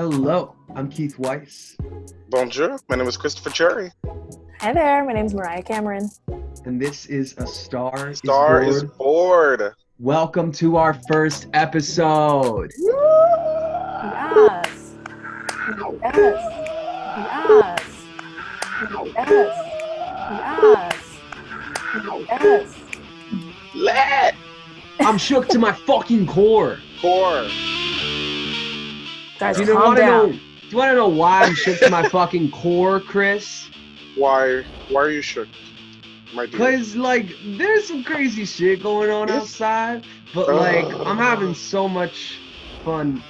Hello, I'm Keith Weiss. Bonjour, my name is Christopher Cherry. Hi there, my name's Mariah Cameron. And this is A Star Is Bored. Welcome to our first episode. Yes. Yes. Yes. Yes. Yes. Yes. Let. I'm shook to my fucking core. Guys, Do you calm want to down. know? Do you want to know why I'm shook to my fucking core, Chris? Why are you shook, my dear? Because, there's some crazy shit going on outside, but, I'm having so much fun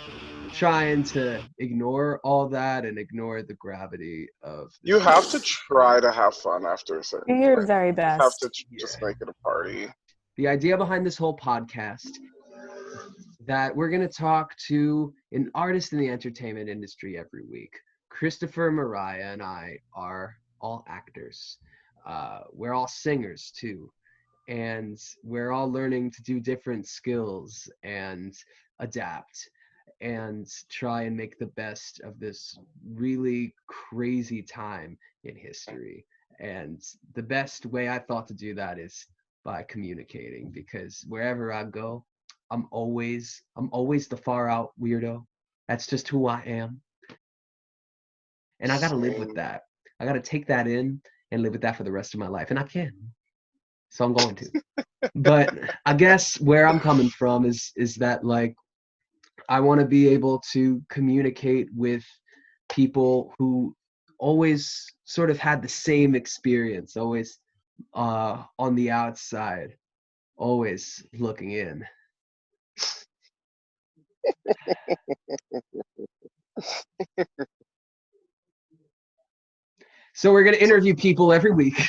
trying to ignore all that and ignore the gravity of You have to try to have fun after a certain Do your point. very You best. have to just make it a party. The idea behind this whole podcast that we're going to talk to an artist in the entertainment industry every week. Christopher, Mariah, and I are all actors. We're all singers too. And we're all learning to do different skills and adapt and try and make the best of this really crazy time in history. And the best way I thought to do that is by communicating, because wherever I go, I'm always the far out weirdo. That's just who I am. And I got to live with that. I got to take that in and live with that for the rest of my life. And I can. So I'm going to. But I guess where I'm coming from is that, I want to be able to communicate with people who always sort of had the same experience, always on the outside, always looking in. So we're gonna interview people every week,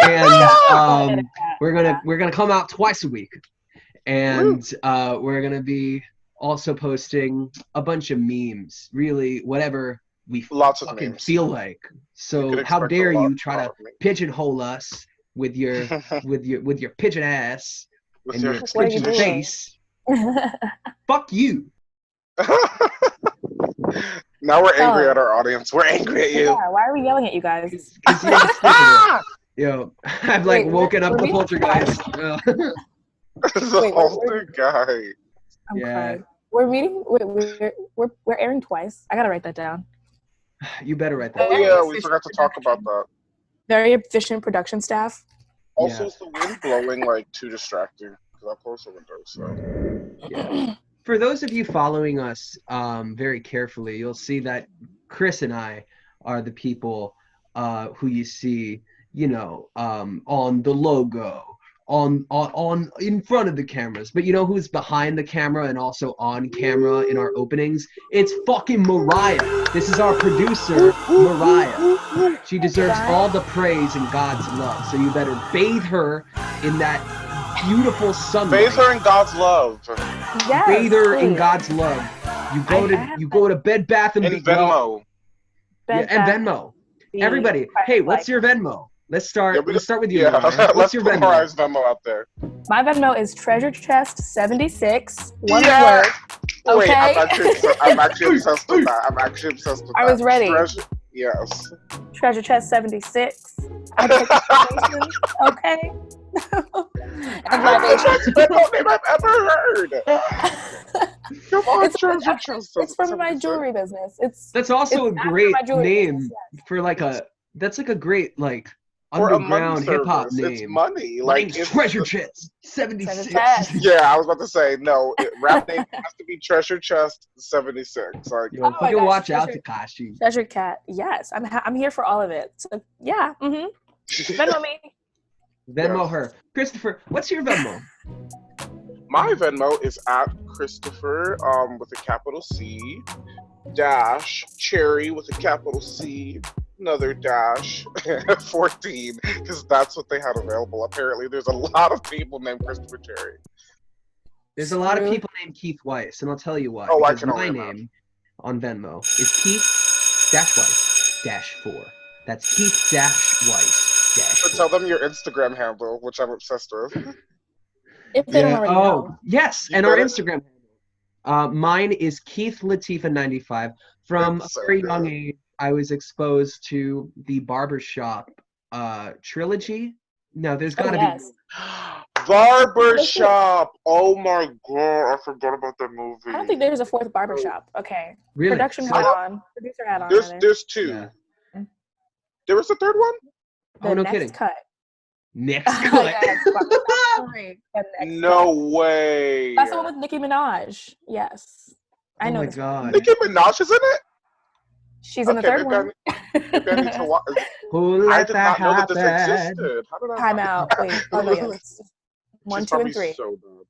and we're gonna come out twice a week, and we're gonna be also posting a bunch of memes, really whatever we fucking feel like. So how dare you try to pigeonhole us with your with your pigeon ass and your pigeon face? Fuck you. Now we're angry at our audience. We're angry at you. Yeah, why are we yelling at you guys? Yo, I've woken up the poltergeist. The older guy. I'm crying. We're airing twice. I gotta write that down. You better write that down. Oh yeah, we forgot to talk about that. Very efficient production staff. Also, is the wind blowing too distracting? Because I closed the window, so. Yeah. For those of you following us very carefully, you'll see that Chris and I are the people who you see, on the logo, on in front of the cameras. But you know who's behind the camera and also on camera in our openings? It's fucking Mariah. This is our producer, Mariah. She deserves all the praise and God's love. So you better bathe her in that beautiful sunlight. Bathe her in God's love. Yes, bathe her in God's love. You go to Bed Bath and Venmo. And Venmo. Everybody, hey, what's your Venmo? Let's start with you. Yeah, what's your Venmo? Mariah's Venmo out there. My Venmo is treasurechest76. One word. Wait, Okay. I'm actually obsessed with that. I was ready. Yes. Treasurechest76. Okay. That's the best name I've ever heard. Come on, Treasure Chest. It's from my jewelry business. That's also a great name for that's a great underground hip hop name. It's money. It's Treasure Chest 76. Yeah, I was about to say no. Rap name has to be Treasure Chest 76. Fucking watch out, Takashi. Treasure Cat. Yes, I'm here for all of it. So yeah. Venmo me. Venmo her. Christopher, what's your Venmo? My Venmo is at Christopher with a capital C dash Cherry with a capital C, another dash 14, because that's what they had available. Apparently there's a lot of people named Christopher Cherry. There's a lot of people named Keith Weiss, and I'll tell you why. Oh, I because can my only name on Venmo is Keith Weiss 4. That's Keith Weiss 4. So tell them your Instagram handle, which I'm obsessed with. If they don't already know. Yes, and our Instagram handle. Mine is Keith Latifah 95. From It's a so very good. young age, I was exposed to the Barbershop trilogy. No, there's Oh got to yes. Barbershop. Oh my god, I forgot about that movie. I don't think there's a fourth barbershop. Okay. be really. Production So, hat on. Producer hat on, rather. There's two. yeah. There was a third one? The Oh, no next kidding. cut. Next cut. Yes, Barbershop 3, the next No cut. way. That's the one with Nicki Minaj. Yes. I Oh know my this one. God. Nicki Minaj is in it? She's in the third maybe one. maybe I need to watch. Who I let did that not know that this happen? existed. How did I Time not? out. Wait. Oh no, yes. 1, She's 2, and probably 3. so bad.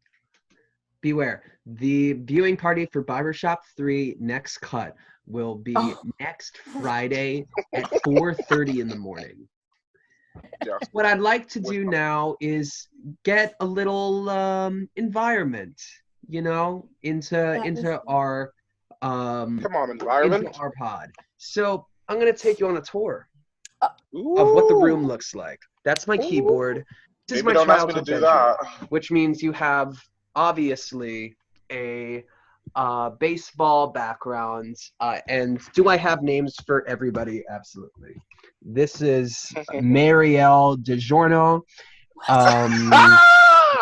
Beware. The viewing party for Barbershop 3 Next Cut will be next Friday at 4:30 in the morning. Yeah. What I'd like to do now is get a little environment, into our Come on, environment. into our pod. So I'm gonna take you on a tour Ooh. of what the room looks like. That's my keyboard. This is Maybe my don't ask me to childhood do bedroom, that. which means you have obviously a baseball background. And do I have names for everybody? Absolutely. This is Marielle DiGiorno,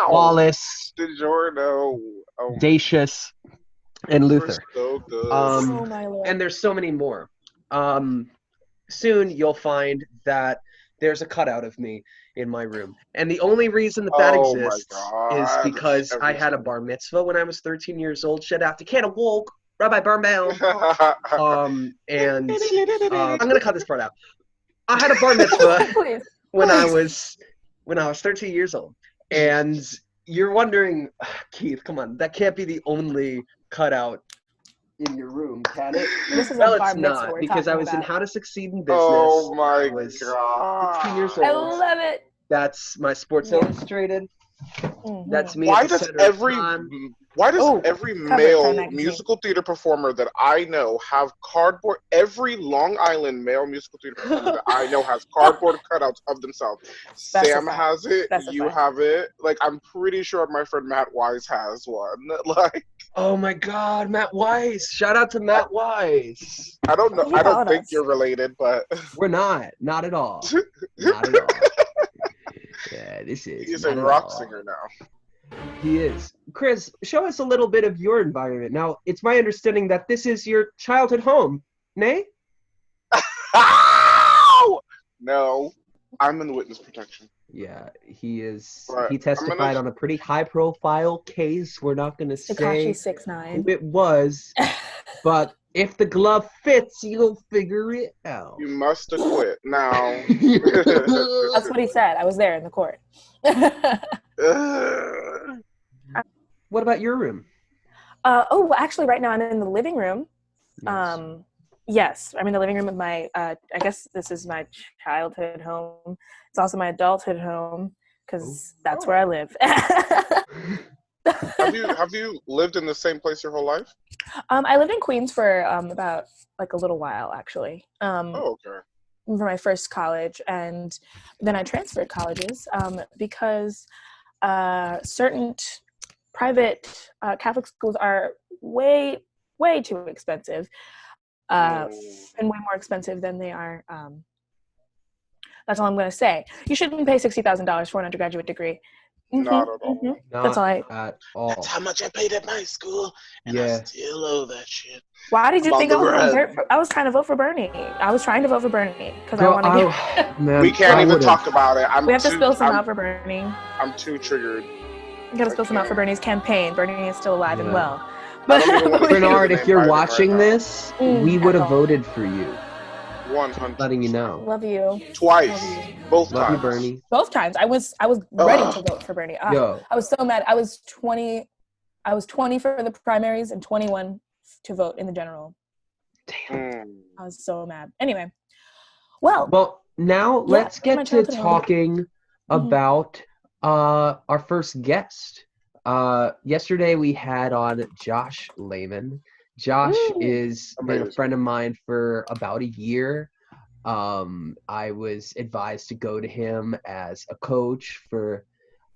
Wallace, DiGiorno. Oh, Dacius, and those were Luther. so good. Oh my lord. And there's so many more. Soon you'll find that there's a cutout of me in my room. And the only reason that Oh my exists is God. because I had a Everything. bar mitzvah when I was 13 years old. Shout out to Canna Wolk, Rabbi Birnbaum. I'm gonna cut this part out. I had a bar mitzvah Please. when I was 13 years old. And you're wondering, Keith, come on, that can't be the only cutout in your room, can it? This is Well, a bar it's mitzvah not, we're because I talking was in about. How to Succeed in Business. Oh my I was 16 years God. I old. love it. That's my Sports Yeah. Illustrated. Mhm. That's me Why at the does center of every time. every cover Time male magazine. musical theater performer that I know have cardboard? Every Long Island male musical theater performer that I know has cardboard cutouts of themselves. Sam Specify. has it. Specify. You have it. Like, I'm pretty sure my friend Matt Wise has one. Like, Oh my God, Matt Weiss. Shout out to Matt Weiss. I don't know. He I don't followed think us. you're related, but We're not at all. Not at all. Yeah, this is. he's not a at rock all. singer now. He is. Chris, show us a little bit of your environment. Now, it's my understanding that this is your childhood home, nay? Ow! No, I'm in the witness protection. Yeah, he is. But He testified on a pretty high-profile case. We're not going to say Tekashi who 6ix9ine. it was, but if the glove fits, you'll figure it out. You must acquit now. That's what he said. I was there in the court. What about your room? Well, actually, right now I'm in the living room. Yes. Yes, I'm in the living room with my, I guess this is my childhood home. It's also my adulthood home because that's where I live. Have you lived in the same place your whole life? I lived in Queens for about like a little while, actually. Oh, okay. For my first college, and then I transferred colleges because certain private Catholic schools are way too expensive. And way more expensive than they are. That's all I'm going to say. You shouldn't pay $60,000 for an undergraduate degree. Not at all. Not That's all I. at all. That's how much I paid at my school, and I still owe that shit. Why did you think I was Mother going to vote? I was trying to vote for Bernie. I was trying to vote for Bernie because I Girl, want to get. man, We can't I even would've- talk about it. We have to spill some out for Bernie. I'm too triggered. We got to spill some out for Bernie's campaign. Bernie is still alive and Yeah. well. I don't even wanna hear Bernard, the if name you're Biden watching right now. this, we would have voted for you. 100. Letting you know. Love you. Twice. Love you. Both Love you, times. Bernie. Both times. I was ready to vote for Bernie. Yo. I was so mad. I was 20 for the primaries and 21 to vote in the general. Mm. I was so mad. Anyway. Well, now yeah, let's my get to childhood home. talking about our first guest. Yesterday we had on Josh Lamon. Josh is been a Amazing. friend of mine for about a year. I was advised to go to him as a coach for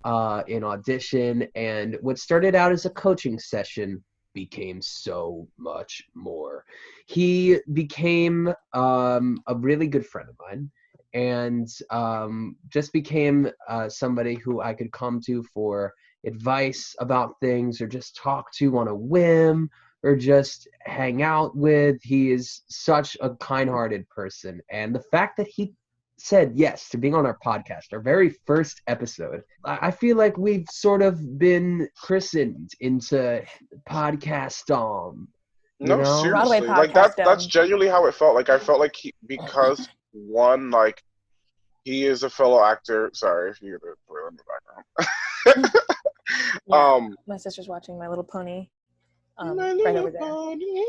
an audition, and what started out as a coaching session became so much more. He became a really good friend of mine, and just became somebody who I could come to for advice about things, or just talk to on a whim, or just hang out with. He is such a kind-hearted person, and the fact that he said yes to being on our podcast, our very first episode, I feel like we've sort of been christened into podcast you No, know? Broadway seriously, like Podcast that's genuinely how it felt. Like I felt like because one, like he is a fellow actor. Sorry if you hear the toilet in the background. Yeah, my sister's watching My Little Pony. My Right little over there. pony.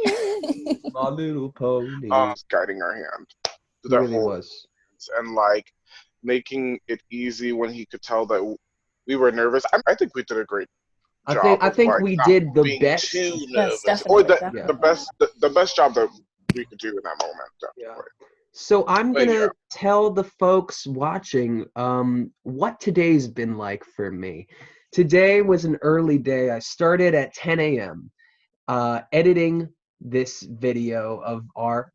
My Little Pony. Guiding our hand to He that really whole was. and like making it easy when he could tell that we were nervous. I think we did a great job. I of, think like, we not did the being best. too Yes, nervous, or definitely. the best job that we could do in that moment. Definitely. So I'm But gonna yeah. tell the folks watching what today's been like for me. Today was an early day. I started at 10 a.m. Editing this video of our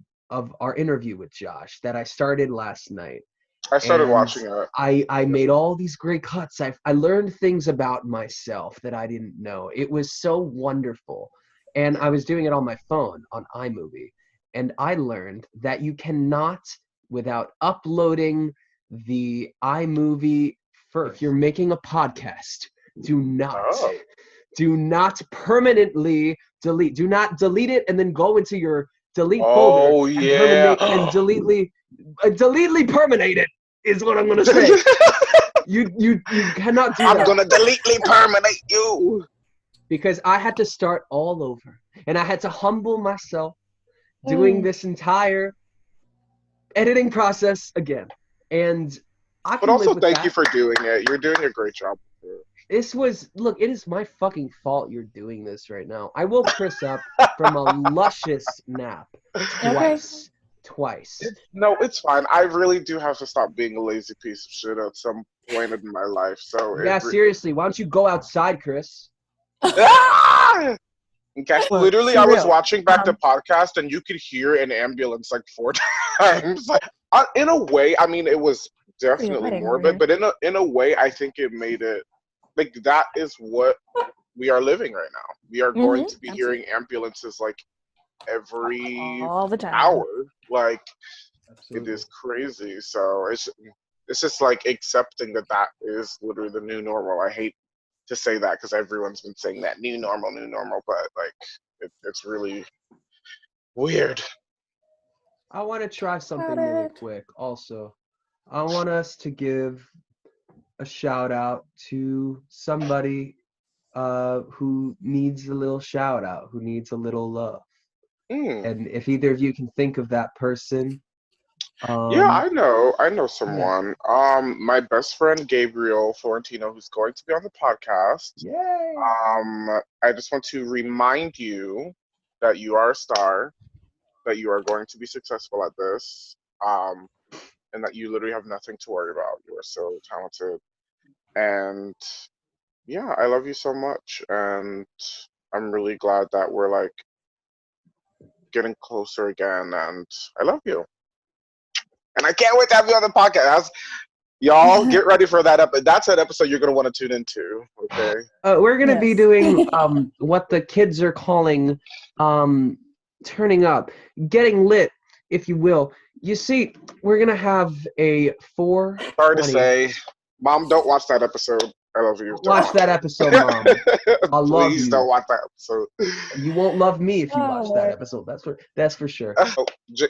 interview with Josh that I started last night. I started And watching it. I made all these great cuts. I learned things about myself that I didn't know. It was so wonderful. And I was doing it on my phone on iMovie. And I learned that you cannot, without uploading the iMovie first, if you're making a podcast, do not permanently delete. Do not delete it and then go into your delete folder Oh and yeah. deletely permanate it is what I'm gonna say. You cannot do I'm that. gonna deletely permanate you. Because I had to start all over, and I had to humble myself doing this entire editing process again. And I But can live also with thank that. you for doing it. You're doing a great job. Look, it is my fucking fault you're doing this right now. I woke Chris up from a luscious nap twice. No, it's fine. I really do have to stop being a lazy piece of shit at some point in my life. So Yeah, seriously, why don't you go outside, Chris? Ah! Okay. Look, Literally, for I was real. watching back the podcast, and you could hear an ambulance like 4 times. Like, in a way, I mean, it was definitely wedding morbid, over but in a way, I think it made it like that is what we are living right now. We are going to be hearing ambulances like every all the time. hour. Like Absolutely. it is crazy. So it's just like accepting that is literally the new normal. I hate to say that because everyone's been saying that new normal, but like it's really weird. I want to try something really quick also. I want us to give a shout out to somebody who needs a little shout out, who needs a little love. And if either of you can think of that person. Yeah, I know someone. My best friend Gabriel Florentino, who's going to be on the podcast. Yay! I just want to remind you that you are a star, that you are going to be successful at this, and that you literally have nothing to worry about. You are so talented, and yeah, I love you so much, and I'm really glad that we're like getting closer again, and I love you. And I can't wait to have you on the podcast. Y'all, get ready for that episode. That's an episode you're going to want to tune into, okay? We're going to be doing what the kids are calling turning up, getting lit, if you will. You see, we're going to have a 420. Sorry to say, Mom, don't watch that episode. I love you. Watch that episode, Mom. I love you. Please don't watch that episode. You won't love me if you watch that episode. That's for sure.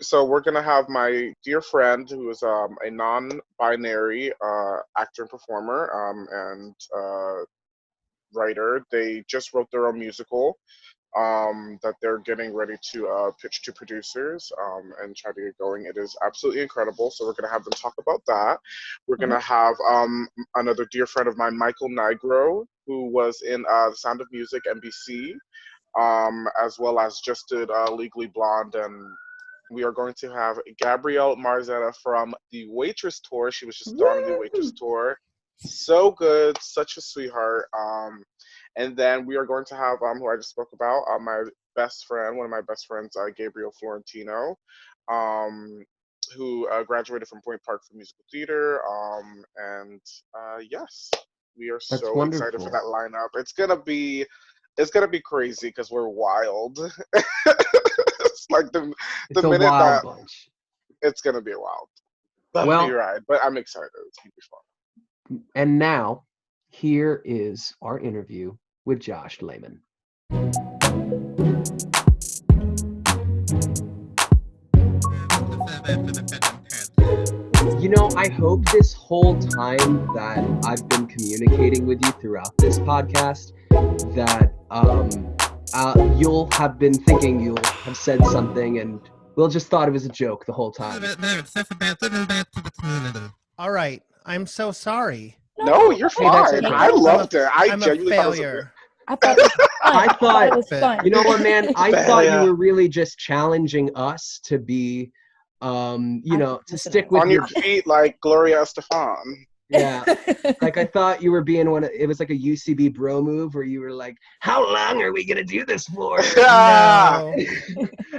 So we're gonna have my dear friend who is a non-binary actor and performer and writer. They just wrote their own musical that they're getting ready to pitch to producers and try to get going. It is absolutely incredible. So we're going to have them talk about that. We're going to have another dear friend of mine, Michael Nigro, who was in The Sound of Music, NBC, as well as just did Legally Blonde. And we are going to have Gabrielle Marzetta from the Waitress Tour. She was just on the Waitress Tour. So good, such a sweetheart. And then we are going to have who I just spoke about, my best friend, one of my best friends, Gabriel Florentino, who graduated from Point Park for musical theater. And yes, we are That's so excited for wonderful. that lineup. It's gonna be crazy because we're wild. It's like the It's a minute wild that bunch. it's gonna be a wild, bumpy Well, ride. But I'm excited. It's gonna be fun. and now here is our interview with Josh Lamon. You know, I hope this whole time that I've been communicating with you throughout this podcast that you'll have been thinking you'll have said something and we'll just thought it was a joke the whole time. All right. I'm so sorry. No, you're Hey, that's fine. okay. I loved it. I I'm a genuinely thought it was a failure. I thought it was fun. I thought- it was fun. You know what, man? I Failure. thought you were really just challenging us to be, to stick with on your feet like Gloria Estefan. Yeah. Like I thought you were being it was like a UCB bro move where you were like, how long are we going to do this for? No.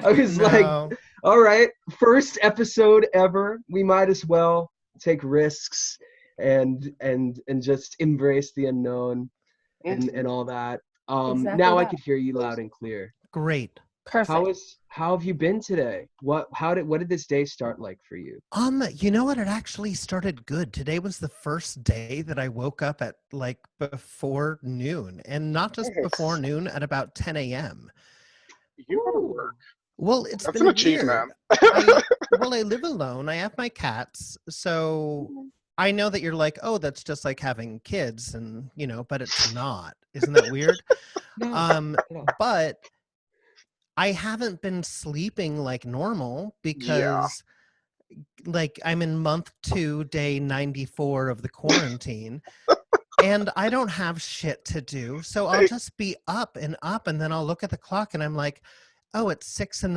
I was like, No. all right, first episode ever. We might as well take risks and just embrace the unknown and all that. Exactly Now I that. could hear you loud and clear. Great. Perfect. How have you been today? What did this day start like for you? You know what? It actually started good. Today was the first day that I woke up at like before noon, and not just Nice. before noon, at about 10 a.m. You gotta work. Well, it's That's been an achievement. weird. I live alone. I have my cats, so I know that you're like, oh, that's just like having kids, and but it's not. Isn't that weird? No. But I haven't been sleeping like normal because like I'm in month 2, day 94 of the quarantine and I don't have shit to do. So I'll just be up, and then I'll look at the clock and I'm like, oh, it's 6 a.m.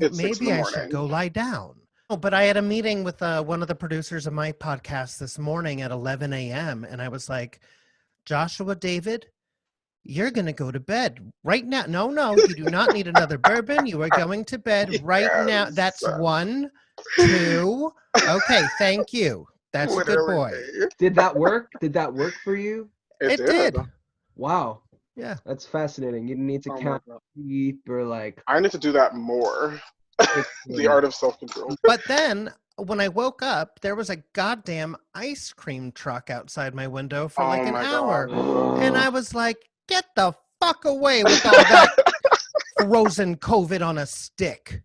It's 6 Maybe I a.m. should go lie down. Oh, but I had a meeting with one of the producers of my podcast this morning at 11 a.m. and I was like, Joshua David, you're going to go to bed right now. No, you do not need another bourbon. You are going to bed right now. Yes. That's 1, 2. Okay, thank you. That's a good boy. Literally. Did that work? Did that work for you? It did. Wow. Yeah. That's fascinating. You didn't need to Oh my count God. sheep or like I need to do that more. The art of self-control. But then when I woke up, there was a goddamn ice cream truck outside my window for like Oh an my hour. God. And I was like, get the fuck away with all that frozen COVID on a stick.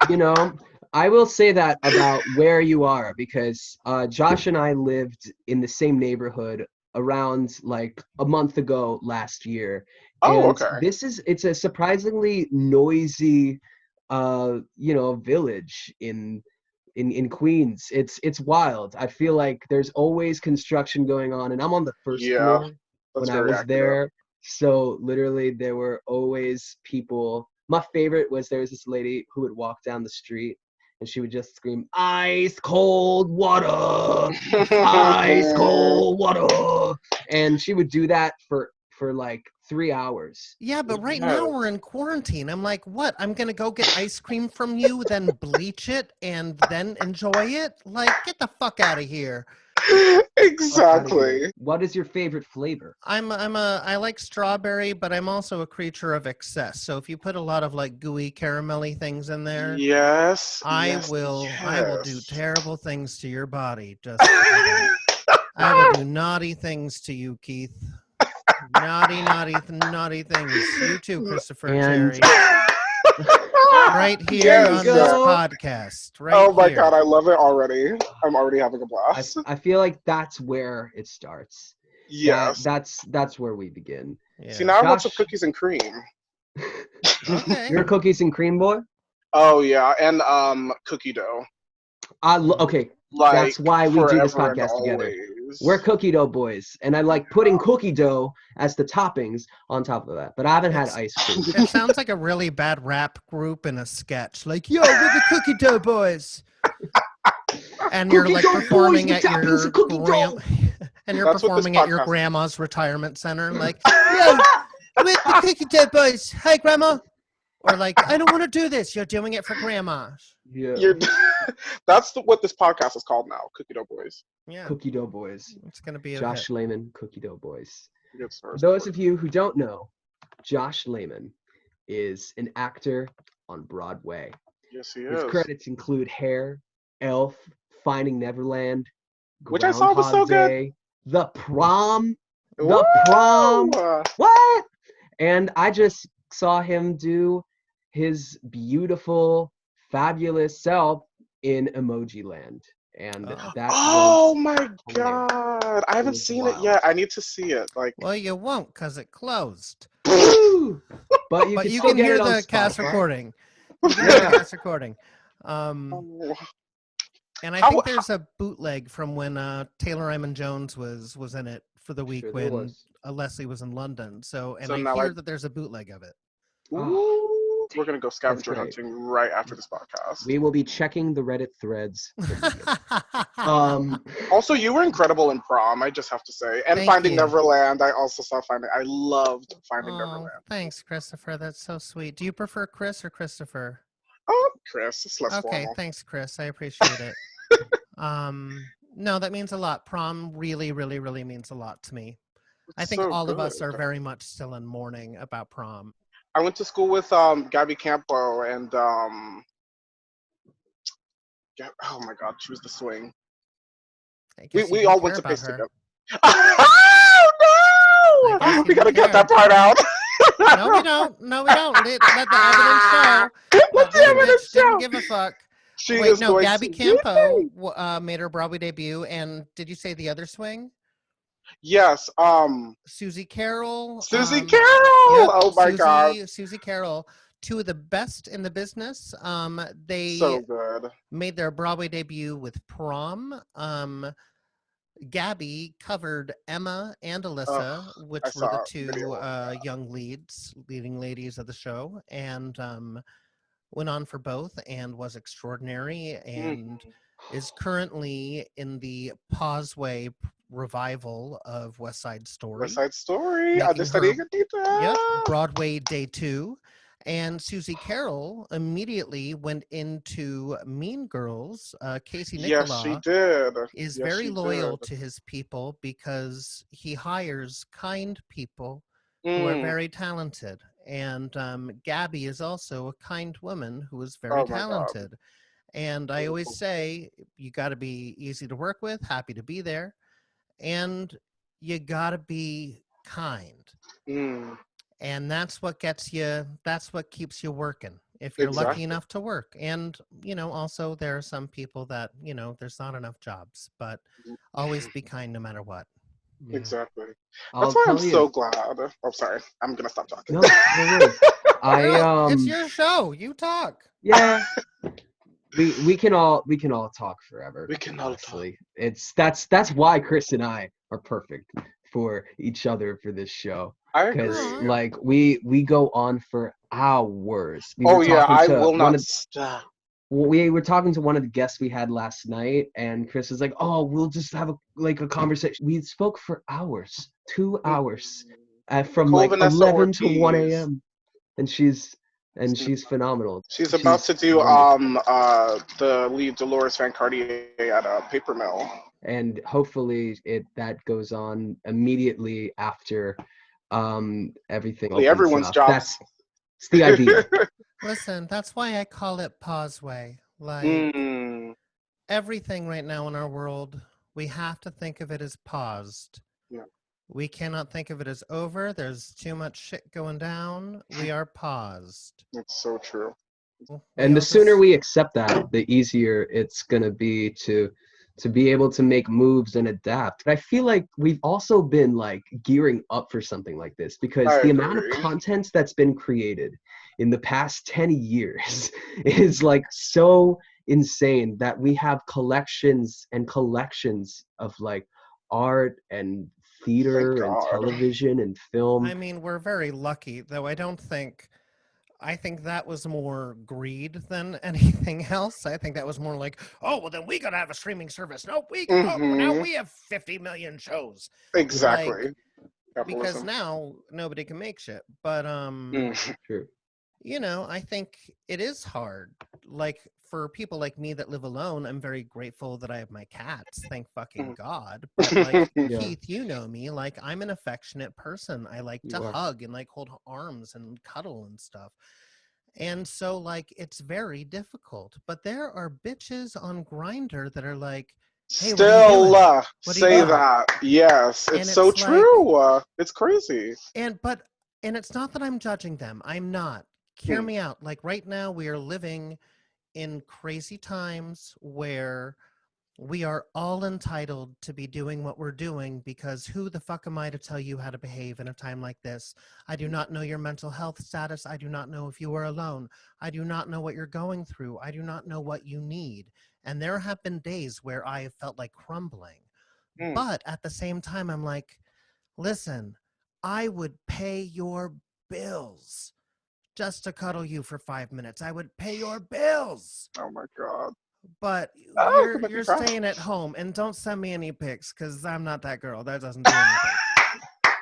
You know, I will say that about where you are because Josh and I lived in the same neighborhood around like a month ago last year. Oh, And okay. it's a surprisingly noisy village in Queens. It's wild. I feel like there's always construction going on, and I'm on the first floor That's when I very was accurate. there. So literally there were always people. My favorite was there was this lady who would walk down the street and she would just scream, ice cold water, ice cold water. And she would do that for like 3 hours. Yeah, but right now we're in quarantine. I'm like, what? I'm going to go get ice cream from you, then bleach it, and then enjoy it? Like, get the fuck out of here. Exactly. What is your favorite flavor? I like strawberry, but I'm also a creature of excess. So if you put a lot of like gooey caramelly things in there, Yes. I yes, will do yes. terrible things to your body. Just I will do naughty things to you, Keith. Naughty things. You too, Christopher And- Cherry. Right here Yes. on this podcast. Right Oh my here. God, I love it already. I'm already having a blast. I feel like that's where it starts. Yes. That's where we begin. Yeah. See, now I want some Josh- cookies and cream. Okay. You're a cookies and cream boy? Oh yeah, and cookie dough. Okay, Like that's why we do this forever and podcast together. always. We're cookie dough boys, and I like putting cookie dough as the toppings on top of that. But I haven't had ice cream. It sounds like a really bad rap group in a sketch. Like, yo, we're the Cookie Dough Boys. And you're Cookie like dough performing boys at with toppings your of cookie dough. And you're That's what this performing at your podcast. grandma's retirement center, like, yeah, with the cookie dough boys. Hey, grandma. Or like, I don't want to do this. You're doing it for grandma. Yeah. That's what this podcast is called now, Cookie Dough Boys. Yeah, Cookie Dough Boys. it's gonna be a Josh hit. Lamon, Cookie Dough Boys. Good For stars. those of you who don't know, Josh Lamon is an actor on Broadway. Yes, he His is. credits include Hair, Elf, Finding Neverland, Which I saw was so Groundhog good. Day, The Prom. The Woo! Prom. What? And I just saw him do his beautiful, fabulous self in Emojiland. And Oh. that Oh was my hilarious. god! I haven't was seen wild. it yet. I need to see it. Like, Well, you won't because it closed. Woo! But you But can you still can get hear it on the cast Spotify. recording. You can hear Yeah. the cast recording. oh, And I How- think there's a bootleg from when Taylor Ryman Jones was in it for the week Sure there when was. Leslie was in London. So So I now hear that there's a bootleg of it. ooh, we're gonna go scavenger great. hunting right after this podcast. We will be checking the Reddit threads. Um, Also, you were incredible in Prom. I just have to say, and Thank Finding you. Neverland. I also saw Finding. I loved Finding Oh, Neverland. thanks, Christopher. That's so sweet. Do you prefer Chris or Christopher? Oh, Chris, it's less Okay, formal. thanks, Chris. I appreciate it. No, that means a lot. Prom really, really, really means a lot to me. I think So all of us good. are very much still in mourning about prom. I went to school with Gabby Campo and oh my god, she was the swing. I guess you We didn't all care went to about face her. together. Oh I guess no! you We gotta didn't cut that care. part out. No, we don't. No, we don't. Let the evidence show. Let the This evidence bitch didn't show. give a fuck. She Wait, is no, going Gabby to- Campo made her Broadway debut, and did you say the other swing? Yes. Susie Carroll. Susie Carroll. Yep, Oh my god. Susie Carroll. Two of the best in the business. They So good. made their Broadway debut with Prom. Gabby covered Emma and Alyssa, which I were the saw a two video of young leading ladies of the show, and went on for both and was extraordinary and is currently in the Pauseway revival of West Side Story. West Side Story. Making Understudying her- Anita. Yep, Broadway Day 2. And Susie Carroll immediately went into Mean Girls. Casey Yes, Nicola she did. is Yes, very she loyal did. to his people because he hires kind people who are Mm. very talented. And Gabby is also a kind woman who is very Oh my God. talented. And I always say, you got to be easy to work with, happy to be there, and you got to be kind. Mm. And that's what gets you, that's what keeps you working if you're lucky Exactly. enough to work. And, also there are some people that, there's not enough jobs, but always be kind no matter what. Yeah. Exactly. I'll That's why I'm tell you- so glad. Oh, sorry. I'm gonna stop talking. No, no worries. It's your show. You talk. Yeah. We can all talk forever. We can all honestly. That's why Chris and I are perfect for each other for this show. I Because agree. like we go on for hours. We Oh were yeah, talking I to will one not of- stop. we were talking to one of the guests we had last night, and Chris was like, "Oh, we'll just have a conversation." We spoke for hours, 2 hours, from Nicole like Vanessa 11 to 1 Ortiz. a.m. And she's phenomenal. She's about to do wonderful. the lead Dolores Van Cartier at a paper mill. And hopefully that goes on immediately after everything opens Everyone's up. job. That's the idea. Listen, that's why I call it Pauseway. Like Mm. everything right now in our world, we have to think of it as paused. Yeah. We cannot think of it as over. There's too much shit going down. We are paused. It's so true. And the sooner we accept that, the easier it's going to be to be able to make moves and adapt. But I feel like we've also been like gearing up for something like this, because I the amount of agree. content that's been created in the past 10 years is like so insane that we have collections and collections of like art and theater Thank and God. television and film. I mean, we're very lucky, though I don't think I think that was more greed than anything else. I think that was more like, oh, well, then we gotta have a streaming service. No, now we have 50 million shows. Exactly. Like, because now nobody can make shit. But True. you know, I think it is hard. Like, for people like me that live alone, I'm very grateful that I have my cats. Thank fucking God. But like Yeah. Keith, you know me. Like, I'm an affectionate person. I like to You are. hug and like hold arms and cuddle and stuff. And so like it's very difficult. But there are bitches on Grindr that are like, hey, what are you Still doing? What are you say doing? that. Yes, And it's so it's like- true. It's crazy. And it's not that I'm judging them. I'm not. Hear me out. Like right now we are living in crazy times where we are all entitled to be doing what we're doing, because who the fuck am I to tell you how to behave in a time like this? I do not know your mental health status. I do not know if you are alone. I do not know what you're going through. I do not know what you need. And there have been days where I have felt like crumbling. But at the same time, I'm like, listen, I would pay your bills just to cuddle you for 5 minutes. I would pay your bills. Oh my God. But Oh, make me you're cry. staying at home, and don't send me any pics because I'm not that girl. That doesn't do anything.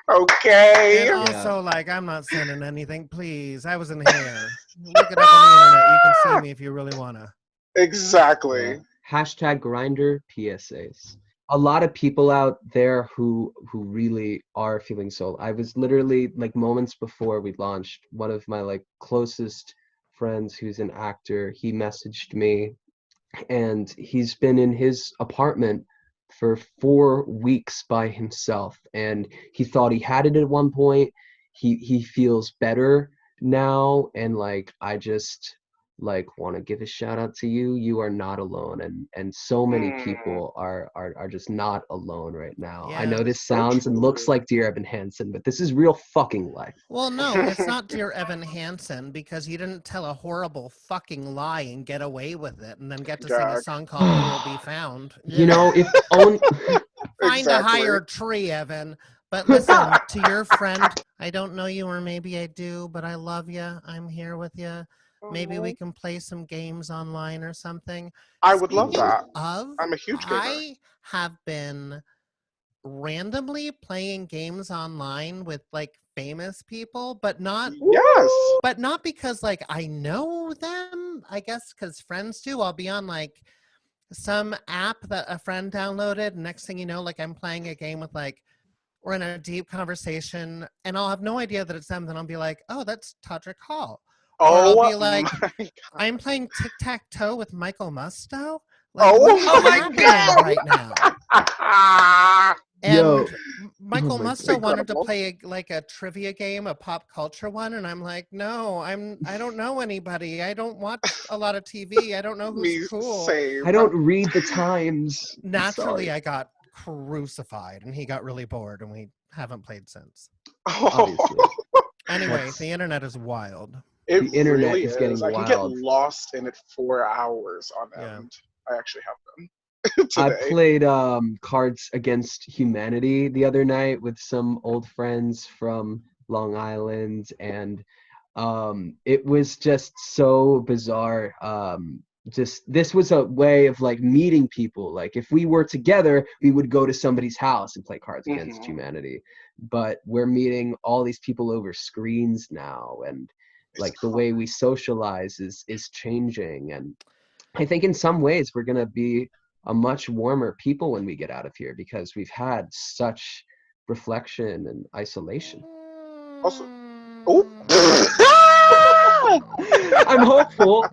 Okay. And also, like, I'm not sending anything. Please, I was in hair. Look it up on the internet. You can see me if you really wanna. Exactly. Yeah. Hashtag Grinder PSAs. A lot of people out there who really are feeling so. I was literally like moments before we launched, one of my like closest friends who's an actor, he messaged me, and he's been in his apartment for 4 weeks by himself, and he thought he had it at one point. He feels better now, and like I just like want to give a shout out to you. You are not alone, and so many people are just not alone right now. I know this sounds and looks like Dear Evan Hansen, but this is real fucking life. Well, no, it's not Dear Evan Hansen, because he didn't tell a horrible fucking lie and get away with it and then get to sing a song called You Will Be Found. You know, if only Find a higher tree, Evan. But listen, to your friend, I don't know you, or maybe I do, but I love you. I'm here with you. Maybe we can play some games online or something. I would love Speaking that. of, I'm a huge gamer. I have been randomly playing games online with like famous people, but not because like I know them. I guess because friends do. I'll be on like some app that a friend downloaded. Next thing you know, like I'm playing a game with like, we're in a deep conversation, and I'll have no idea that it's them. Then I'll be like, oh, that's Todrick Hall. Or I'll be like, I'm playing tic-tac-toe with Michael Musto. Like, oh my God! Right now. And Michael Musto wanted to play a trivia game, a pop culture one, and I'm like, no, I don't know anybody. I don't watch a lot of TV. I don't know who's cool. Same. I don't read the Times. Naturally, I got crucified, and he got really bored, and we haven't played since. Obviously. Anyway, the internet is wild. The internet really is getting I can wild. get lost in it 4 hours on end. I actually have them. I played Cards Against Humanity the other night with some old friends from Long Island, and it was just so bizarre. This was a way of like meeting people. Like if we were together, we would go to somebody's house and play Cards Against Humanity. But we're meeting all these people over screens now, and like the way we socialize is changing. And I think in some ways we're gonna be a much warmer people when we get out of here, because we've had such reflection and isolation. Also, I'm hopeful.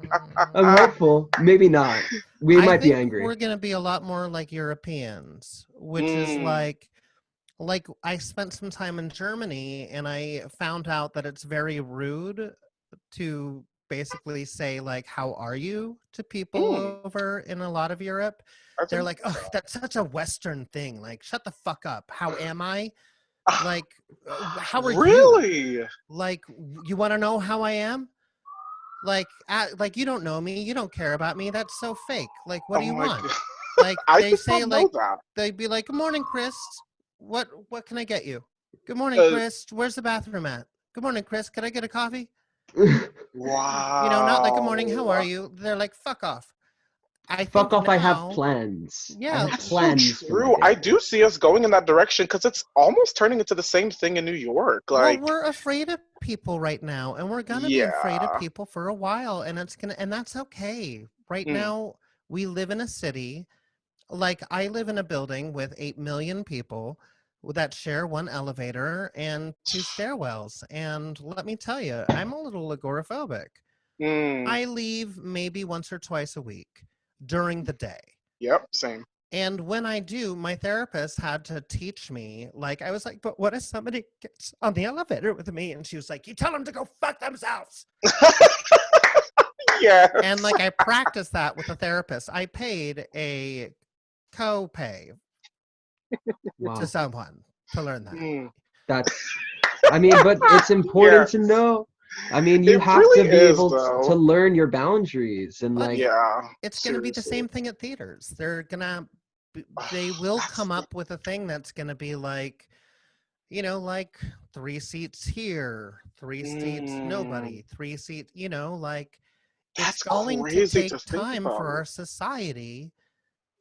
Maybe not. We might be angry. We're gonna be a lot more like Europeans, which is like I spent some time in Germany, and I found out that it's very rude to basically say like, how are you, to people over in a lot of Europe. They're like, oh, that's such a Western thing. Like, shut the fuck up. How am I? Like, how are you? Really? Like, you want to know how I am? Like you don't know me. You don't care about me. That's so fake. Like, what do you want? God. Like, they say like, they'd be like, good morning, Chris. What can I get you? Good morning, Chris. Where's the bathroom at? Good morning, Chris. Can I get a coffee? Wow. You know, not like, good morning, how are you? They're like, fuck off. I Fuck think off, I have now, plans. I yeah, have That's plans so for my true. I day. do see us going in that direction because it's almost turning into the same thing in New York. well, Like, we're afraid of people right now, and we're gonna be afraid of yeah. people for a while, and and that's okay. Right Mm. now, we live in a city, like I live in a building with 8 million people that share one elevator and 2 stairwells. And let me tell you, I'm a little agoraphobic. Mm. I leave maybe once or twice a week during the day. Yep, same. And when I do, my therapist had to teach me, like, I was like, but what if somebody gets on the elevator with me? And she was like, you tell them to go fuck themselves. Yes. And like, I practiced that with a therapist. I paid a co-pay Wow. to someone to learn that. Mm. That's, I mean, but it's important to Yes. know. I mean, you It have really to be is, able to though. learn your boundaries and But like, Yeah. it's going to be the Seriously. same thing at theaters. They will That's come up with a thing that's going to be like, you know, like 3 seats here, 3 seats mm, nobody, 3 seats, you know, like it's that's going to crazy take to think time for about. our society.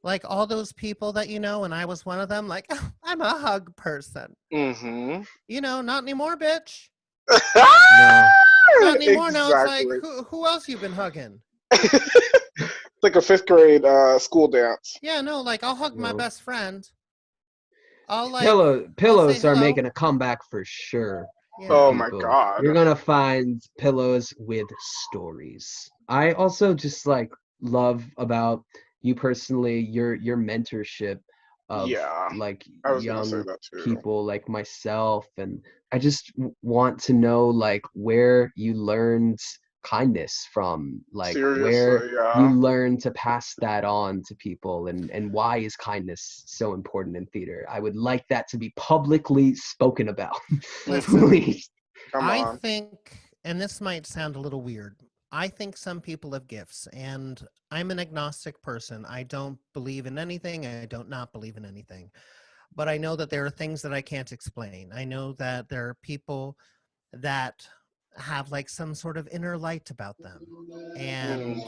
Like all those people that you know, and I was one of them, like, I'm a hug person. Mm-hmm. You know, not anymore, bitch. no. Not anymore. Now it's like, Exactly. who else you been hugging? It's like a fifth grade school dance. Yeah, no, like I'll hug my No. best friend. I'll say Pillows are hello. making a comeback for sure for Yeah. Oh my people. God. You're gonna find pillows with stories. I also just like love about you personally, your mentorship of Yeah. like I was gonna say young that too. people like myself, and I just want to know like where you learned kindness from, like where Seriously, you yeah. learn to pass that on to people, and why is kindness so important in theater? I would like that to be publicly spoken about. Listen, Mm-hmm. Please. Come I on. think, and this might sound a little weird, I think some people have gifts, and I'm an agnostic person. I don't believe in anything. I don't not believe in anything. But I know that there are things that I can't explain. I know that there are people that have like some sort of inner light about them, Mm. and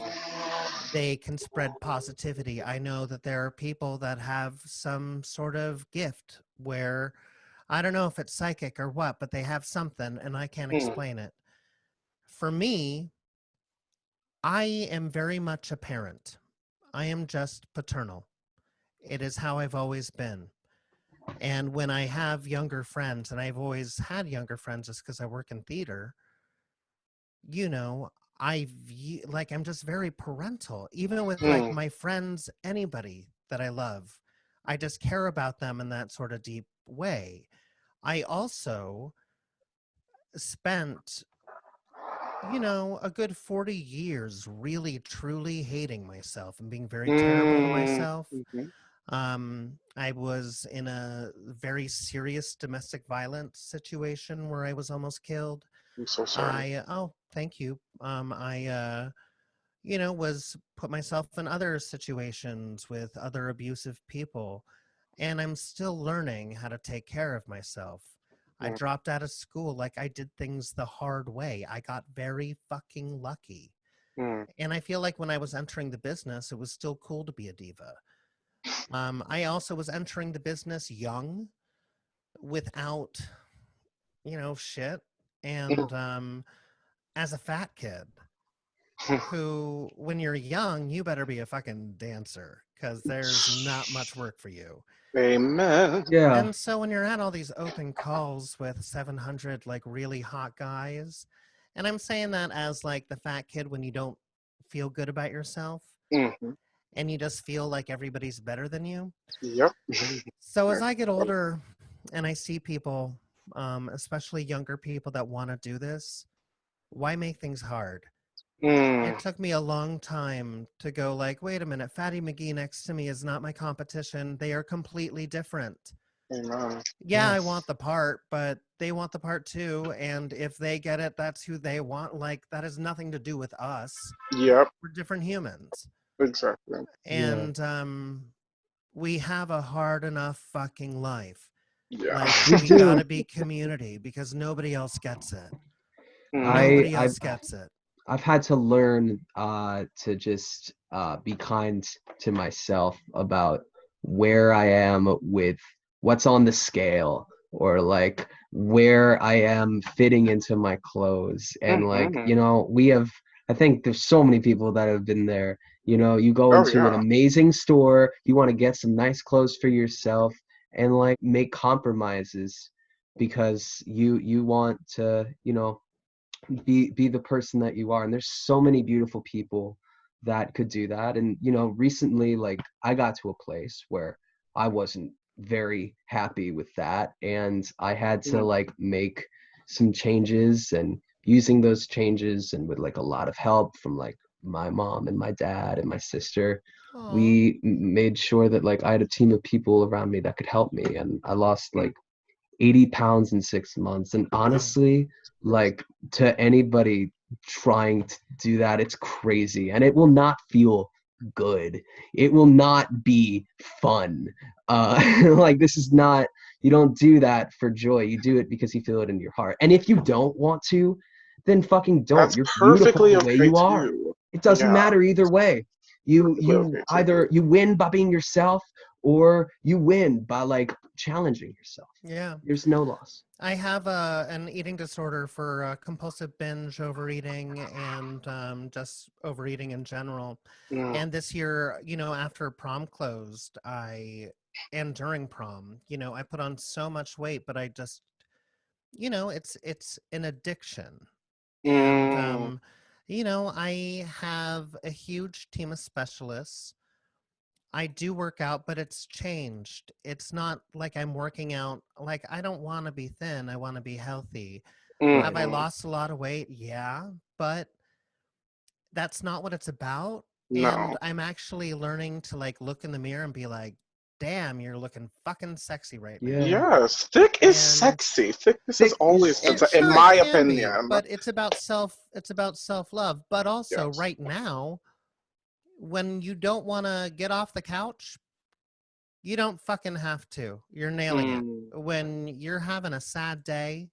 they can spread positivity. I know that there are people that have some sort of gift where I don't know if it's psychic or what, but they have something and I can't Mm. explain it. For me, I am very much a parent. I am just paternal. It is how I've always been. And when I have younger friends, and I've always had younger friends just because I work in theater, you know, like I'm just very parental, even with like Mm. my friends, anybody that I love. I just care about them in that sort of deep way. I also spent, you know, a good 40 years really truly hating myself and being very terrible to Mm. myself. Mhm. I was in a very serious domestic violence situation where I was almost killed. I'm so sorry. Oh, thank you. You know, was put myself in other situations with other abusive people, and I'm still learning how to take care of myself. I Mm. dropped out of school, like I did things the hard way. I got very fucking lucky. Mm. And I feel like when I was entering the business, it was still cool to be a diva. I also was entering the business young without, you know, shit. And as a fat kid, who, when you're young, you better be a fucking dancer because there's not much work for you. Amen. Yeah. And so when you're at all these open calls with 700 like really hot guys, and I'm saying that as like the fat kid when you don't feel good about yourself Mm-hmm. and you just feel like everybody's better than you. Yep. So as I get older and I see people, especially younger people that want to do this, why make things hard? It Mm. took me a long time to go like, wait a minute, Fatty McGee next to me is not my competition. They are completely different. Amen. Yeah, I want Yes. the part, but they want the part too. And if they get it, that's who they want. Like, that has nothing to do with us. Yep. We're different humans. Exactly. Yeah. And we have a hard enough fucking life. Yeah. Like, We we do. gotta be community because nobody else gets it. Nobody I've else gets it. I've had to learn to just be kind to myself about where I am with what's on the scale, or like where I am fitting into my clothes. And like, Mm-hmm. you know, I think there's so many people that have been there. You know, you go Oh into an yeah. amazing store, you want to get some nice clothes for yourself and like make compromises because you want to, you know, be the person that you are. And there's so many beautiful people that could do that. And you know, recently, like, I got to a place where I wasn't very happy with that, and I had to Mm. like make some changes, and using those changes and with like a lot of help from like my mom and my dad and my sister, Aw. we made sure that like I had a team of people around me that could help me. And I lost Mm. like 80 pounds in 6 months. And honestly, like, to anybody trying to do that, it's crazy and it will not feel good. It will not be fun. Like, this is not, you don't do that for joy. You do it because you feel it in your heart. And if you don't want to, then fucking don't. That's You're beautiful perfectly the way okay you are. too. It doesn't Yeah, matter either way. You perfectly you okay too. either you win by being yourself, or you win by like challenging yourself. Yeah. There's no loss. I have an eating disorder for compulsive binge overeating and just overeating in general. Mm. And this year, you know, after prom closed, and during prom, you know, I put on so much weight, but I just, you know, it's an addiction. And Mm. you know, I have a huge team of specialists. I do work out, but it's changed. It's not like I'm working out. Like, I don't want to be thin. I want to be healthy. Have Right. I Mm-hmm. lost a lot of weight? Yeah, but that's not what it's about. And No. I'm actually learning to like look in the mirror and be like, damn, you're looking fucking sexy right Yeah. now. Yes, thick is And sexy. Thickness has Thick is always been, it in sexy. sure it my can be, opinion. but it's about self-love. But also Yes. right now, when you don't want to get off the couch, you don't fucking have to. You're nailing it. Mm. When you're having a sad day,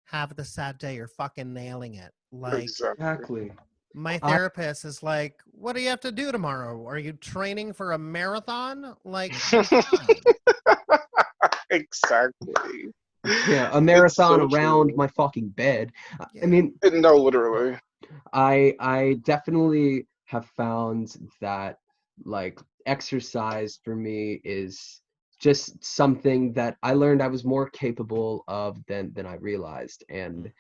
have the sad day. You're fucking nailing it. Like, Exactly. Exactly. my I therapist is like, what do you have to do tomorrow? Are you training for a marathon? Like, fine. Exactly. Yeah, a It's marathon so around true. my fucking bed. I Yeah. mean, No, literally. I definitely have found that like exercise for me is just something that I learned I was more capable of than I realized. And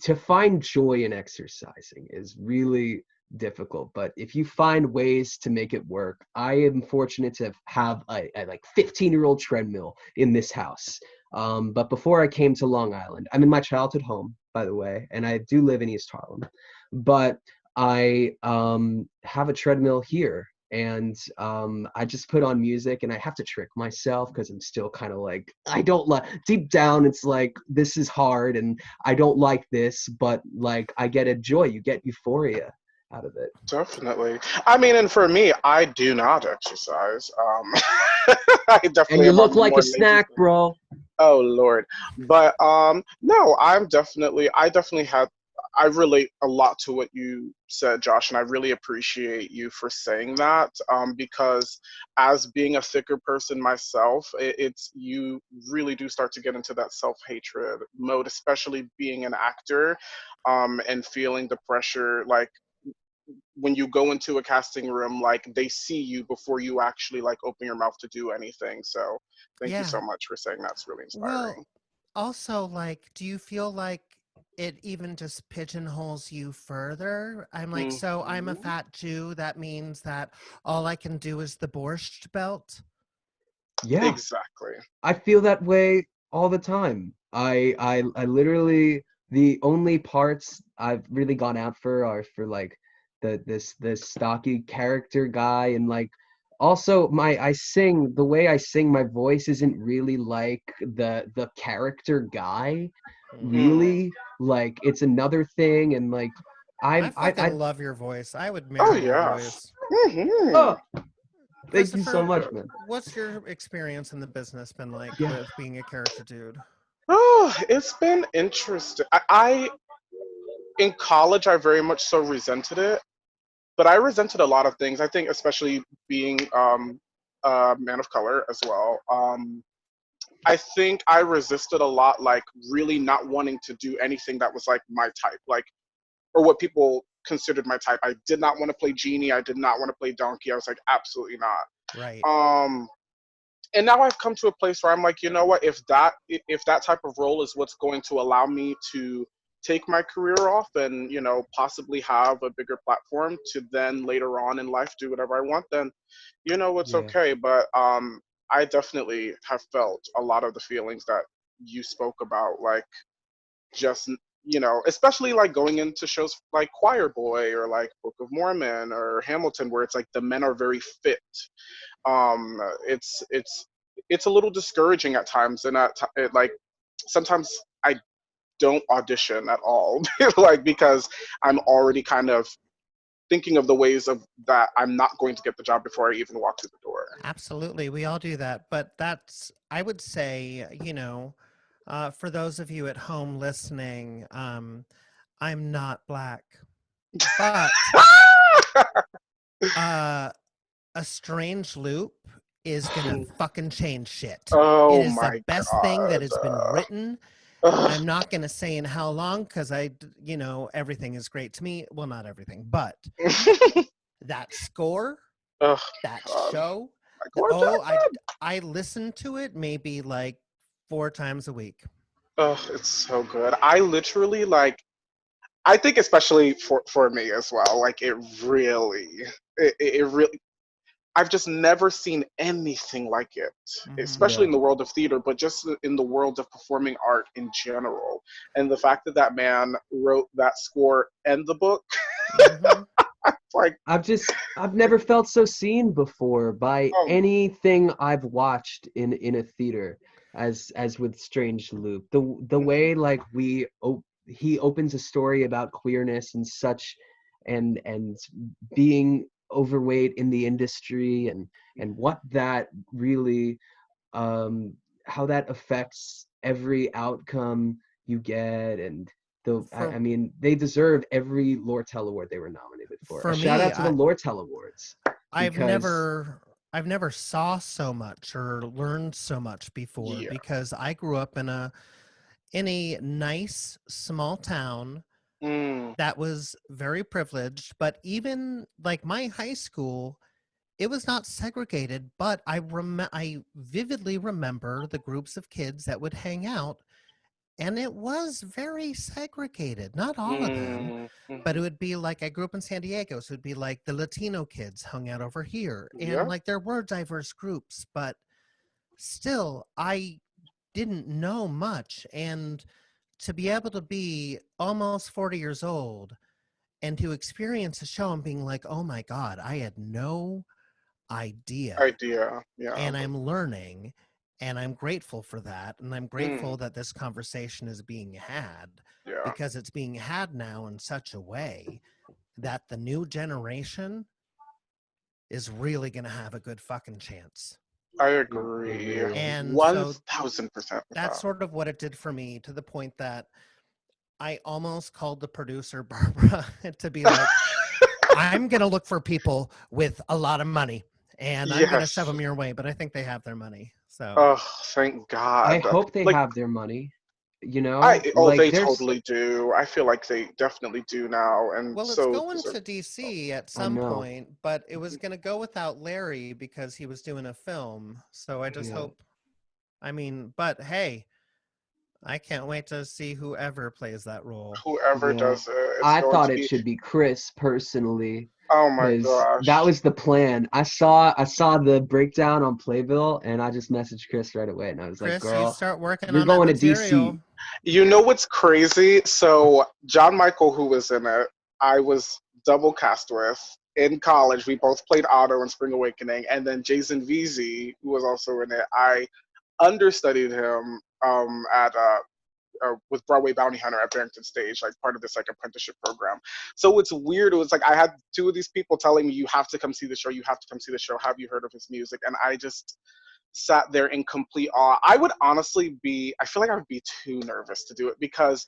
to find joy in exercising is really difficult, but if you find ways to make it work, I am fortunate to have a like 15-year-old treadmill in this house. But before I came to Long Island, I'm in my childhood home, by the way, and I do live in East Harlem, but I have a treadmill here. And I just put on music, and I have to trick myself because I'm still kind of like, I don't like, deep down it's like, this is hard and I don't like this, but like I get a joy, you get euphoria out of it. Definitely. I mean, and for me, I do not exercise. I And definitely you am look a like a more lazy snack, bro. Oh Lord. But no, I definitely had I relate a lot to what you said, Josh, and I really appreciate you for saying that. Because as being a thicker person myself, it's you really do start to get into that self-hatred mode, especially being an actor, and feeling the pressure like when you go into a casting room, like they see you before you actually like open your mouth to do anything. So thank you Yeah. so much for saying that's really Well, inspiring. also, like, do you feel like it even just pigeonholes you further? I'm like, so I'm a Mhm. fat Jew. That means that all I can do is the borscht belt. Yeah, Exactly. I feel that way all the time. I literally, the only parts I've really gone out for are for like this stocky character guy. And like, also I sing, the way I sing, my voice isn't really like the character guy, Mm. Mm. really. Like, it's another thing. And like, I fucking I love your voice. I would Oh marry your yeah. voice. Hmm. oh, thank you so Christopher, much, man. what's your experience in the business been like Yeah. with being a character dude? Oh, it's been interesting. I In college, I very much so resented it, but I resented a lot of things. I think, especially being a man of color as well. I think I resisted a lot, like really not wanting to do anything that was like my type, like or what people considered my type. I did not want to play genie. I did not want to play donkey. I was like, absolutely not. Right. And now I've come to a place where I'm like, you know what? If that type of role is what's going to allow me to take my career off and possibly have a bigger platform to then later on in life do whatever I want, then it's Yeah. okay. But I definitely have felt a lot of the feelings that you spoke about, like just especially like going into shows like Choir Boy or like Book of Mormon or Hamilton, where it's like the men are very fit. um it's a little discouraging at times, and like sometimes I don't audition at all like because I'm already kind of thinking of the ways of that I'm not going to get the job before I even walk through the door. Absolutely. We all do that. But I would say, for those of you at home listening, I'm not black. But A Strange Loop is gonna fucking change shit. Oh It is the my best thing that god. has been written. I'm not gonna say in how long, because everything is great to me. Well, not everything, but that score, Oh that god. show. Like, what I listen to it maybe like 4 times a week. Oh, it's so good. I literally like. I think especially for me as well. Like it really. I've just never seen anything like it, especially Yeah. in the world of theater, but just in the world of performing art in general. And the fact that that man wrote that score and the book, Mhm. like, I've never felt so seen before by oh, anything I've watched in a theater as with Strange Loop. The way like he opens a story about queerness and such, and being overweight in the industry, and what that really how that affects every outcome you get. And I For mean, they deserve every Lortel Award they were nominated for. A for shout me, out to the Lortel Awards, I've because never I've never saw so much or learned so much before, yeah. because I grew up in a nice small town Mm, that was very privileged, but even like my high school, it was not segregated, but I vividly remember the groups of kids that would hang out, and it was very segregated. Not all of them, but it mhm. would be like, I grew up in San Diego, so it'd be like the Latino kids hung out over here, and Yeah, like there were diverse groups, but still I didn't know much. And to be able to be almost 40 years old and to experience a show and being like, oh my God, I had no idea. idea. Yeah. And I'm learning, and I'm grateful for that. And I'm Mm, grateful that this conversation is being had, yeah. because it's being had now in such a way that the new generation is really going to have a good fucking chance. I they agree. will. And so 1000% with that's that. sort of what it did for me, to the point that I almost called the producer, Barbara, to be like, I'm going to look for people with a lot of money, and I'm going to shove Yes. them your way. But I think they have their money. So, Oh, thank I God. hope they Like, have their money. Like they there's totally do. I feel like they definitely do now, and well, it's so going deserve. to DC at I some know. point, but it was going to go without Larry because he was doing a film. So I just Yeah. hope, I mean, but hey, I can't wait to see whoever plays that role. Whoever Yeah. does it, it's I going thought to it be. should be Chris personally, Oh my because that gosh. was the plan. I saw the breakdown on Playbill, and I just messaged Chris right away, and I was like, Chris, you "Girl, start working you're on that going to DC." material. You know what's crazy? So John Michael, who was in it, I was double cast with in college. We both played Otto in Spring Awakening, and then Jason Veazey, who was also in it, I understudied him at with Broadway Bounty Hunter at Barrington Stage, like part of this like apprenticeship program. So it's weird. It was like I had two of these people telling me, "You have to come see the show. You have to come see the show. Have you heard of his music?" And I just sat there in complete awe. I would honestly be. I feel like I would be too nervous to do it because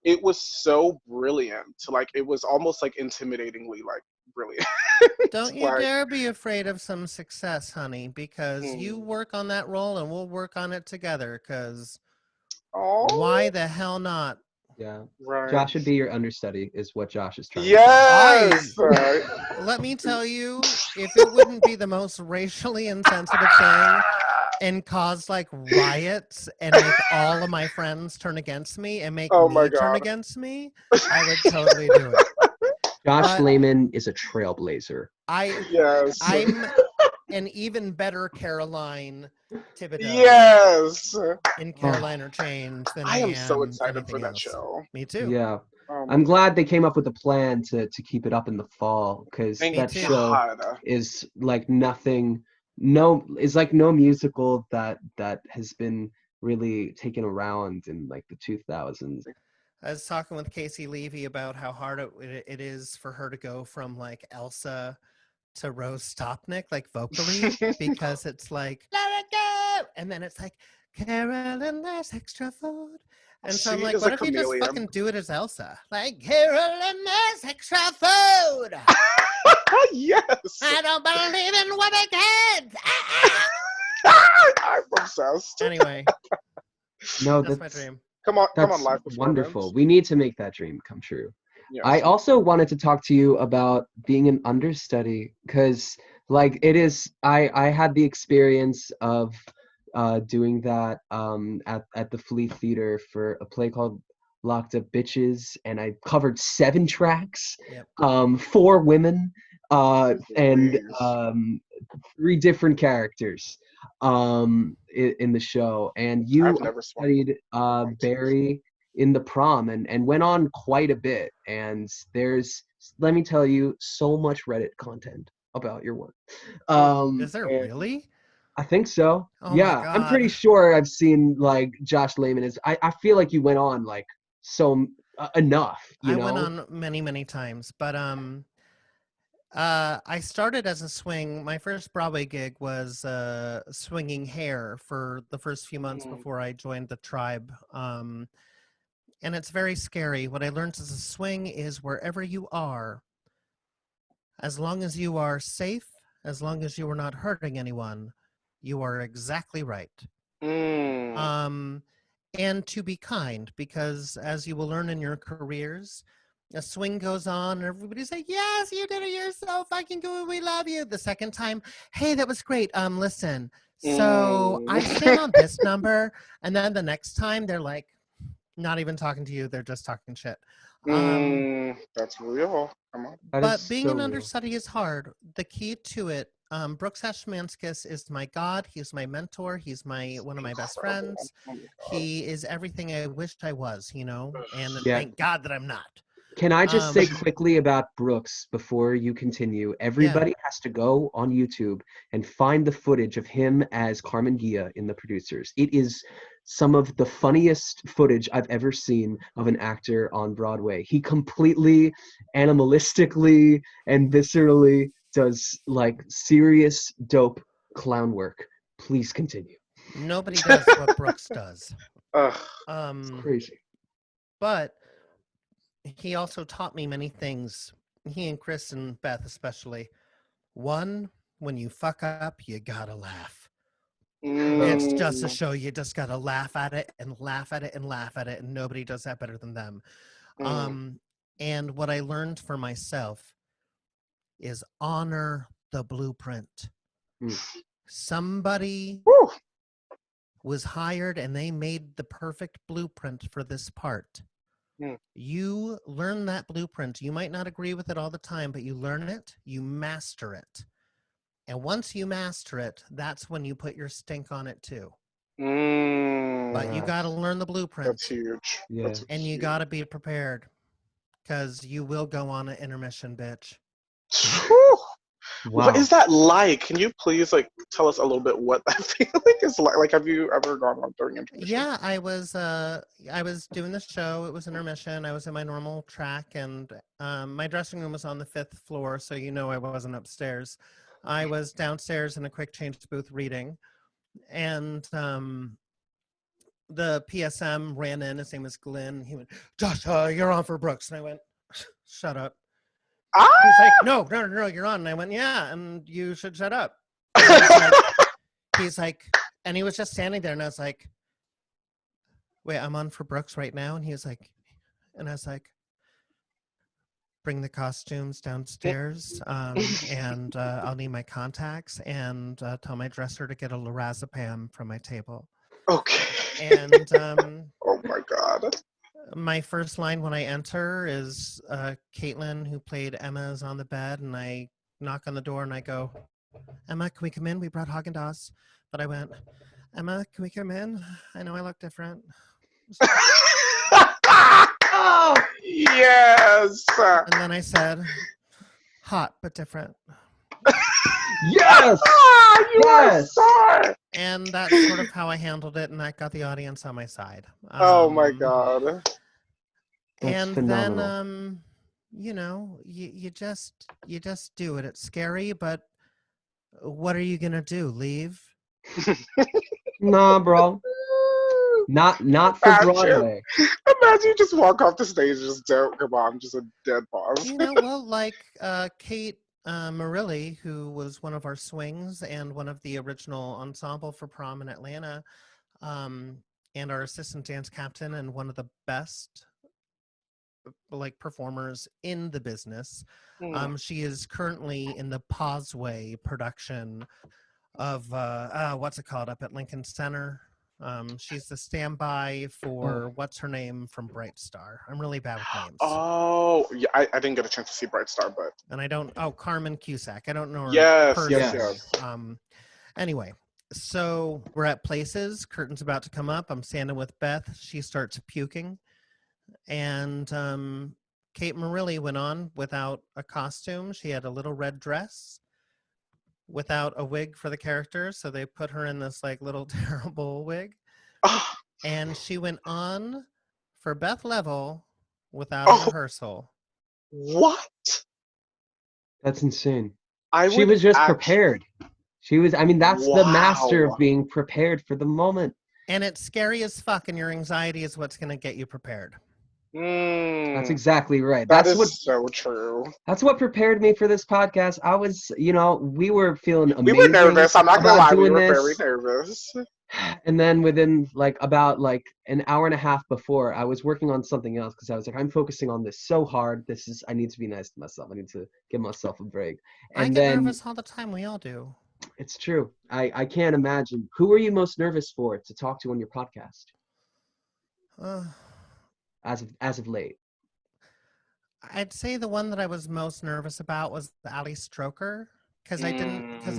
it was so brilliant. Like, it was almost like intimidatingly like brilliant. Don't you Like, dare be afraid of some success, honey, because you mm. work on that role and we'll work on it together, because Oh, why the hell not? Yeah. right. Josh should be your understudy, is what Josh is trying to Yes. Let me tell you, if it wouldn't be the most racially insensitive thing and cause like riots and make all of my friends turn against me and make Oh my me turn God. against me, I would totally do it. Josh But Lamon is a trailblazer. Yes. I'm an even better Caroline Thibodeau Yes. in Oh, Caroline or Change than I I am so am excited for anything that else. show. Me too. yeah. Oh my I'm glad they came up with a plan to keep it up in the fall, because Thank Me that too. show God. is like nothing. No, it's like no musical that has been really taken around in like the 2000s. I was talking with Casey Levy about how hard it is for her to go from like Elsa to Rose Stopnik, like vocally, because it's like, let it go! And then it's like, Carolyn, there's extra food. And so I'm She like, is what a if you just chameleon. fucking do it as Elsa? Like, Carolyn, there's extra food. Yes. I don't believe in women kids. I'm obsessed. Anyway, No, that's my dream. Come on, that's live wonderful. performance. We need to make that dream come true. I Yes. also wanted to talk to you about being an understudy, because like it is, I had the experience of doing that at the Flea Theater for a play called Locked Up Bitches, and I covered 7 tracks, Yep. 4 women, and Please. 3 different characters in the show. And you I've never swung. studied Barry in the Prom, and went on quite a bit. And there's, let me tell you, so much Reddit content about your work. Is there And really? I think so. Oh my Yeah, I'm pretty God. sure I've seen like Josh Lamon is. I feel like you went on like so enough, I went on many, many times, but I started as a swing. My first Broadway gig was swinging hair for the first few months before I joined the tribe. And it's very scary. What I learned as a swing is wherever you are, as long as you are safe, as long as you are not hurting anyone, you are exactly right. And to be kind, because as you will learn in your careers, a swing goes on and everybody's like, yes, you did it, you're so fucking good, we love you. The second time, hey, that was great. Listen, so I sang on this number. And then the next time they're like, not even talking to you, they're just talking shit. That's real. Come on. But being an understudy is hard. The key to it, Brooks Ashmanskas is my god. He's my mentor. He's one of my best friends. He is everything I wished I was, and thank God that I'm not. Can I just say quickly about Brooks before you continue? Everybody has to go on YouTube and find the footage of him as Carmen Gia in The Producers. It is some of the funniest footage I've ever seen of an actor on Broadway. He completely animalistically and viscerally does like serious dope clown work. Please continue. Nobody does what Brooks does. It's crazy. But he also taught me many things. He and Chris and Beth especially. One, when you fuck up, you gotta laugh. It's just a show. You just gotta laugh at it and laugh at it and laugh at it, and nobody does that better than them. And what I learned for myself is honor the blueprint. Somebody was hired and they made the perfect blueprint for this part. You learn that blueprint. You might not agree with it all the time, but you learn it, you master it. And once you master it, that's when you put your stink on it too. But you got to learn the blueprint. That's huge. Yeah. And you got to be prepared, because you will go on an intermission, bitch. Wow. What is that like? Can you please tell us a little bit what that feeling is like? Like, have you ever gone on during intermission? Yeah, I was doing this show. It was intermission. I was in my normal track, and my dressing room was on the 5th floor, so I wasn't upstairs. I was downstairs in a quick change booth reading, and the PSM ran in. His name is Glenn. He went, Josh, you're on for Brooks. And I went, shut up. He's like, no, you're on. And I went, yeah, and you should shut up. He's like, and he was just standing there, and I was like, wait, I'm on for Brooks right now? And he was like, and I was like, bring the costumes downstairs, and I'll need my contacts, and tell my dresser to get a lorazepam from my table. Okay. And oh my God. my first line when I enter is Caitlin, who played Emma, is on the bed, and I knock on the door and I go, Emma, can we come in? We brought Haagen-Dazs. But I went, Emma, can we come in? I know I look different. Oh, yes. And then I said, hot but different. Yes! You are a star. And that's sort of how I handled it, and that got the audience on my side. Oh my God. That's and phenomenal. then you just do it. It's scary, but what are you gonna do? Leave? Nah, bro. Not for Imagine. Broadway. Imagine you just walk off the stage and just don't come on, just a dead pause. Well, like Kate Marilli, who was one of our swings and one of the original ensemble for Prom in Atlanta, and our assistant dance captain and one of the best performers in the business. She is currently in the Pauseway production of what's it called up at Lincoln Center. She's the standby for what's her name from Bright Star. I'm really bad with names. Oh, yeah, I didn't get a chance to see Bright Star, but and I don't. Oh, Carmen Cusack. I don't know her. Yes. Anyway, so we're at places. Curtain's about to come up. I'm standing with Beth. She starts puking, and Kate Marilli went on without a costume. She had a little red dress without a wig for the character, so they put her in this little terrible wig. And she went on for Beth Level without a rehearsal. What? That's insane. She was just prepared. She was, that's the master of being prepared for the moment. And it's scary as fuck, and your anxiety is what's going to get you prepared. That's exactly right. That's so true. That's what prepared me for this podcast. I was, we were feeling amazing. We were nervous. I'm not going to lie. We were very nervous. And then within about an hour and a half before, I was working on something else because I was like, I'm focusing on this so hard. I need to be nice to myself. I need to give myself a break. And I get nervous all the time. We all do. It's true. I can't imagine. Who are you most nervous for to talk to on your podcast? As of late. I'd say the one that I was most nervous about was Ali Stroker, because I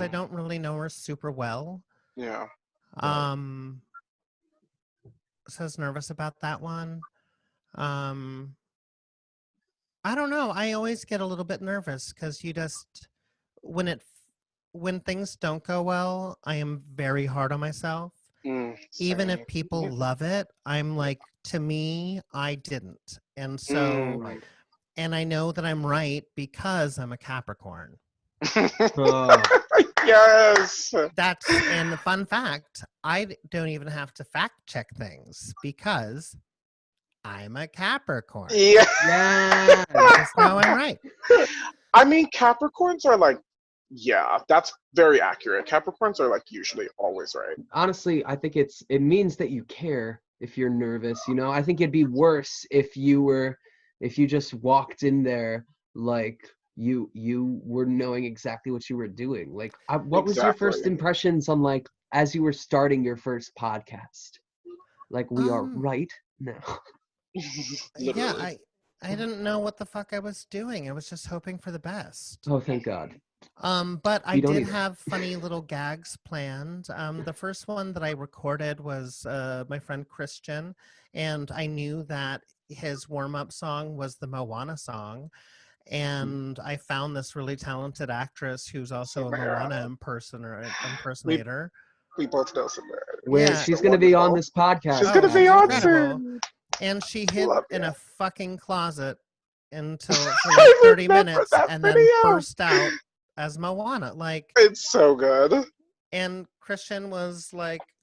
don't really know her super well. Yeah. So I was nervous about that one. I don't know. I always get a little bit nervous because you just when things don't go well, I am very hard on myself. Even if people love it, I'm like, to me, I didn't. And so, and I know that I'm right because I'm a Capricorn. Yes. And the fun fact, I don't even have to fact check things because I'm a Capricorn. Yeah. That's how I'm right. Capricorns are that's very accurate. Capricorns are usually always right. Honestly, I think it means that you care if you're nervous. I think it'd be worse if you just walked in there you were knowing exactly what you were doing. What was your first impressions on as you were starting your first podcast? We are right now. Yeah, I didn't know what the fuck I was doing. I was just hoping for the best. Oh, thank God. But I did have funny little gags planned. The first one that I recorded was my friend Christian, and I knew that his warm-up song was the Moana song, and I found this really talented actress who's also a Moana impersonator. We both know somebody. Where she's going to be on this podcast. She's going to be on soon. And she hid in a fucking closet until for 30 minutes and then burst out as Moana. It's so good. And Christian was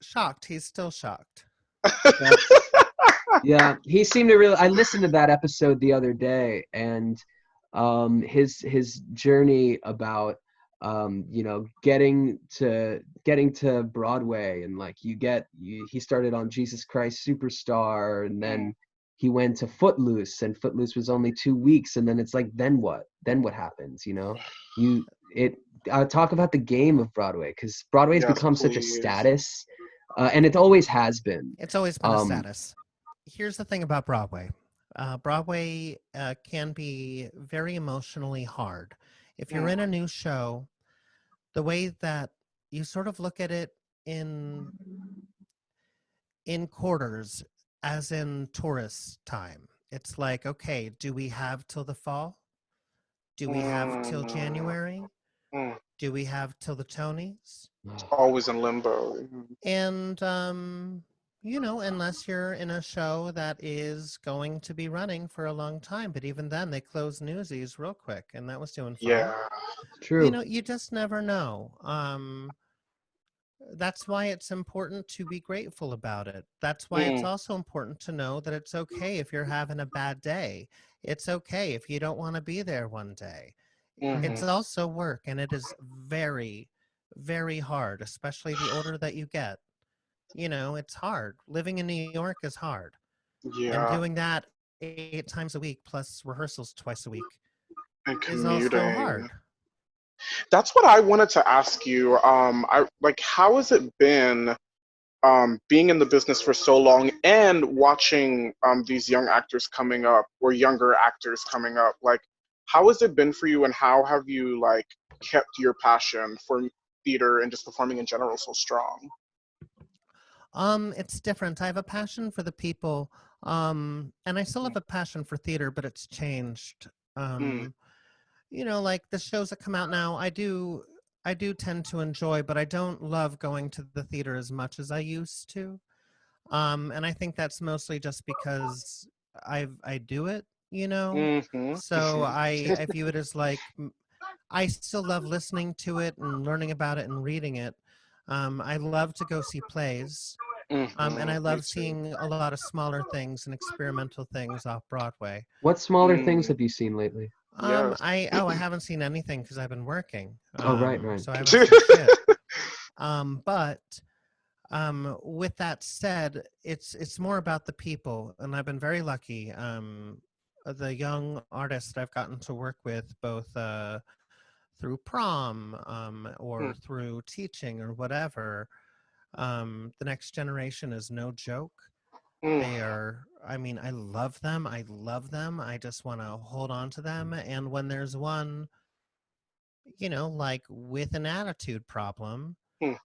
shocked. He's still shocked. Yeah, he seemed to really. I listened to that episode the other day, and his journey about getting to Broadway, and like he started on Jesus Christ Superstar, and then he went to Footloose, and Footloose was only 2 weeks, and then it's like, then what? Then what happens? You it. Talk about the game of Broadway, because Broadway's Yes, become such a please. status, and it always has been. It's always been a status. Here's the thing about Broadway. Broadway can be very emotionally hard. If you're in a new show, the way that you sort of look at it in quarters, as in tourist time. It's like, okay, do we have till the fall? Do we have till January? Do we have till the Tonys? Always in limbo. And unless you're in a show that is going to be running for a long time, but even then they close Newsies real quick, and that was doing fine. Yeah, True. You just never know. That's why it's important to be grateful about it. That's why it's also important to know that it's okay if you're having a bad day. It's okay if you don't want to be there one day. It's also work, and it is very, very hard, especially the older that you get. It's hard. Living in New York is hard. yeah. And doing that 8 times a week plus rehearsals twice a week And is also commuting. hard. That's what I wanted to ask you. How has it been being in the business for so long and watching these young actors coming up, or younger actors coming up? Like, how has it been for you, and how have you kept your passion for theater and just performing in general so strong? It's different. I have a passion for the people, and I still have a passion for theater, but it's changed. Like the shows that come out now, I do tend to enjoy, but I don't love going to the theater as much as I used to. And I think that's mostly just because I do it, so I view it as like, I still love listening to it and learning about it and reading it. I love to go see plays. And I love seeing a lot of smaller things and experimental things off Broadway. What smaller things have you seen lately? Yes. I haven't seen anything because I've been working. Oh, right. So I haven't seen shit. But with that said, it's more about the people, and I've been very lucky. The young artists that I've gotten to work with, both through Prom or through teaching or whatever. The next generation is no joke. They are, I love them. I just want to hold on to them. And when there's one, like with an attitude problem, I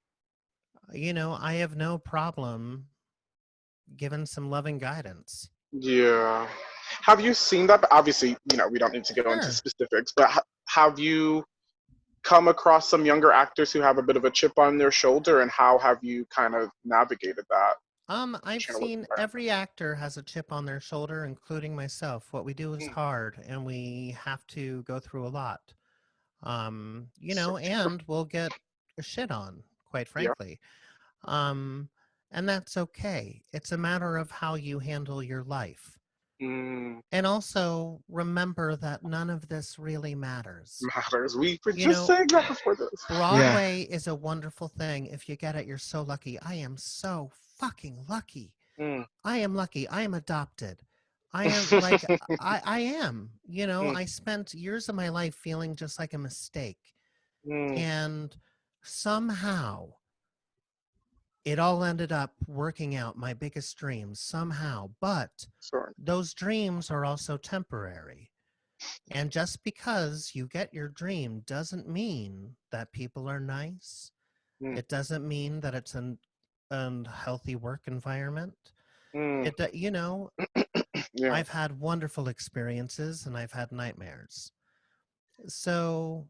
have no problem giving some loving guidance. Yeah. Have you seen that? Obviously, we don't need to go into specifics, but have you come across some younger actors who have a bit of a chip on their shoulder, and how have you kind of navigated that? I've seen every actor has a chip on their shoulder, including myself. What we do is hard, and we have to go through a lot. And we'll get shit on, quite frankly. And that's okay. It's a matter of how you handle your life. And also remember that none of this really matters. We were just saying that before this. Broadway is a wonderful thing. If you get it, you're so lucky. I am so fucking lucky. I am lucky. I am adopted. I am like, I am, I spent years of my life feeling just like a mistake. And somehow it all ended up working out, my biggest dreams, somehow. But those dreams are also temporary. And just because you get your dream doesn't mean that people are nice. It doesn't mean that it's an unhealthy work environment. I've had wonderful experiences and I've had nightmares. So,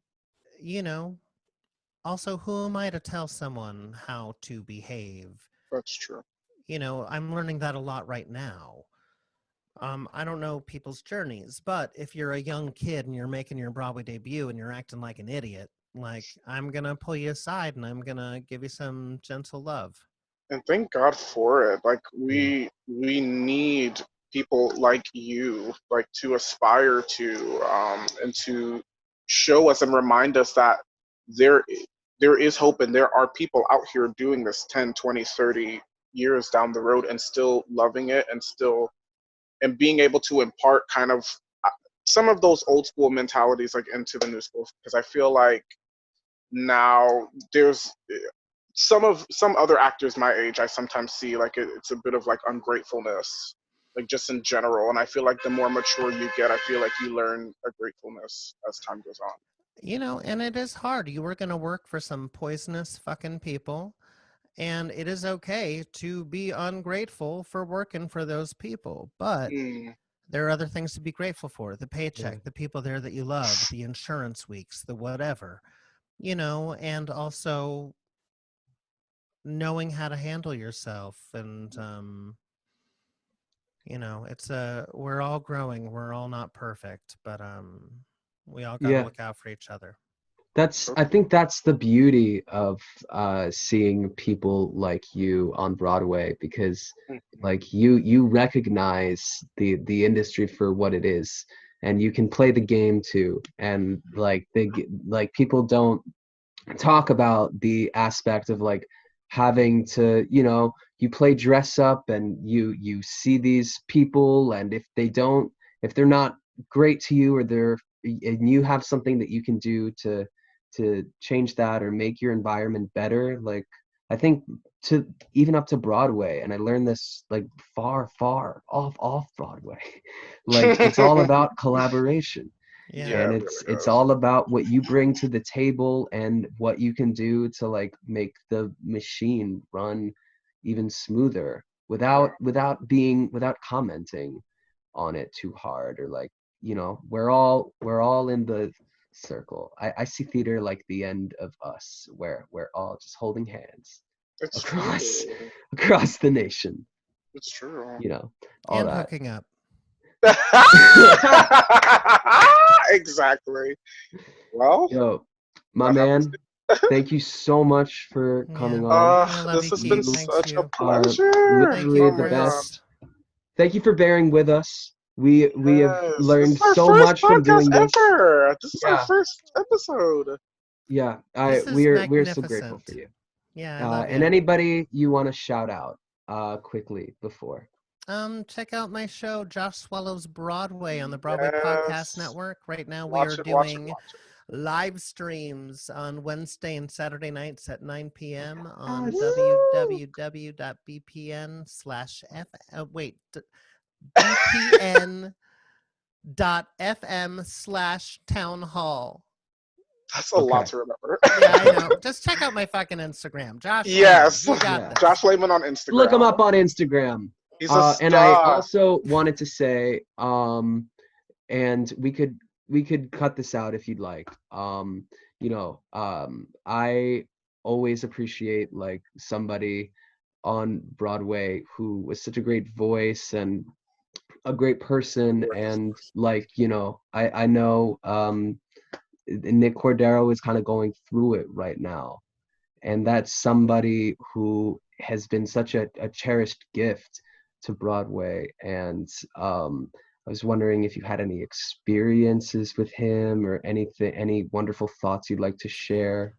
also, who am I to tell someone how to behave? That's true. I'm learning that a lot right now. I don't know people's journeys, but if you're a young kid and you're making your Broadway debut and you're acting like an idiot, like, I'm going to pull you aside and I'm going to give you some gentle love. And thank God for it. Like we need people like you, like to aspire to, and to show us and remind us that there there is hope and there are people out here doing this 10, 20, 30 years down the road and still loving it and still and being able to impart kind of some of those old school mentalities like into the new school, because I feel like now there's some other actors my age I sometimes see like it's a bit of like ungratefulness, like just in general, and I feel like the more mature you get, I feel like you learn a gratefulness as time goes on. You know, and it is hard. You were going to work for some poisonous fucking people, and it is okay to be ungrateful for working for those people, but there are other things to be grateful for: the paycheck, the people there that you love, the insurance weeks, the whatever, you know, and also knowing how to handle yourself. And you know, it's we're all growing, we're all not perfect, but we all got to look out for each other. I think that's the beauty of seeing people like you on Broadway, because like you recognize the industry for what it is, and you can play the game too. And like people don't talk about the aspect of like having to, you know, you play dress up and you see these people, and if they're not great to you, or and you have something that you can do to change that or make your environment better. Like I think to even up to Broadway, and I learned this like far off Broadway, like it's all about collaboration. Yeah. And it's all about what you bring to the table and what you can do to like make the machine run even smoother without commenting on it too hard, or like, you know, we're all in the circle. I see theater like the end of us, where we're all just holding hands across the nation. It's true. You know, all and that. hooking up. Exactly. Well, yo, my man, thank you so much for coming on. This has been such a Are pleasure. literally the best. Thank you for bearing with us. We have learned so much from doing this. This is our first episode. Yeah, we're so grateful for you. Yeah, I love and anybody you want to shout out quickly before? Check out my show, Josh Swallows Broadway, on the Broadway Podcast Network. Right now we are doing live streams on Wednesday and Saturday nights at 9 p.m. on bpn.fm/townhall. That's a lot to remember. Yeah, I know. Just check out my fucking Instagram, Josh. Yes, Lamon. You got this. Josh Lamon on Instagram. Look him up on Instagram. He's a star. And I also wanted to say, and we could cut this out if you'd like. You know, I always appreciate like somebody on Broadway who was such a great voice and a great person, and like, you know, I know Nick Cordero is kind of going through it right now, and that's somebody who has been such a cherished gift to Broadway. And I was wondering if you had any experiences with him or anything, any wonderful thoughts you'd like to share.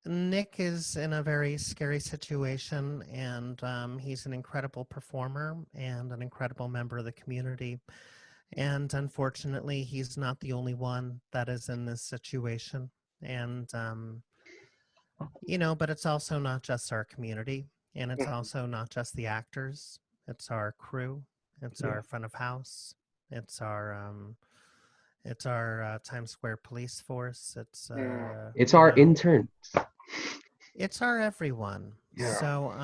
Nick is in a very scary situation, and he's an incredible performer and an incredible member of the community. And unfortunately, he's not the only one that is in this situation. And, you know, but it's also not just our community, and it's also not just the actors. It's our crew. It's our front of house. It's our Times Square police force. It's our interns. It's our everyone. Yeah. So,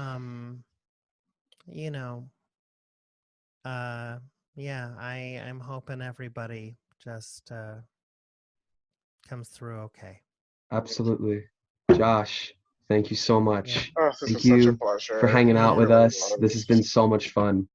you know, yeah, I'm hoping everybody just comes through okay. Absolutely. Josh, thank you so much. This thank is you such a pleasure. for hanging out with us. This has been so much fun.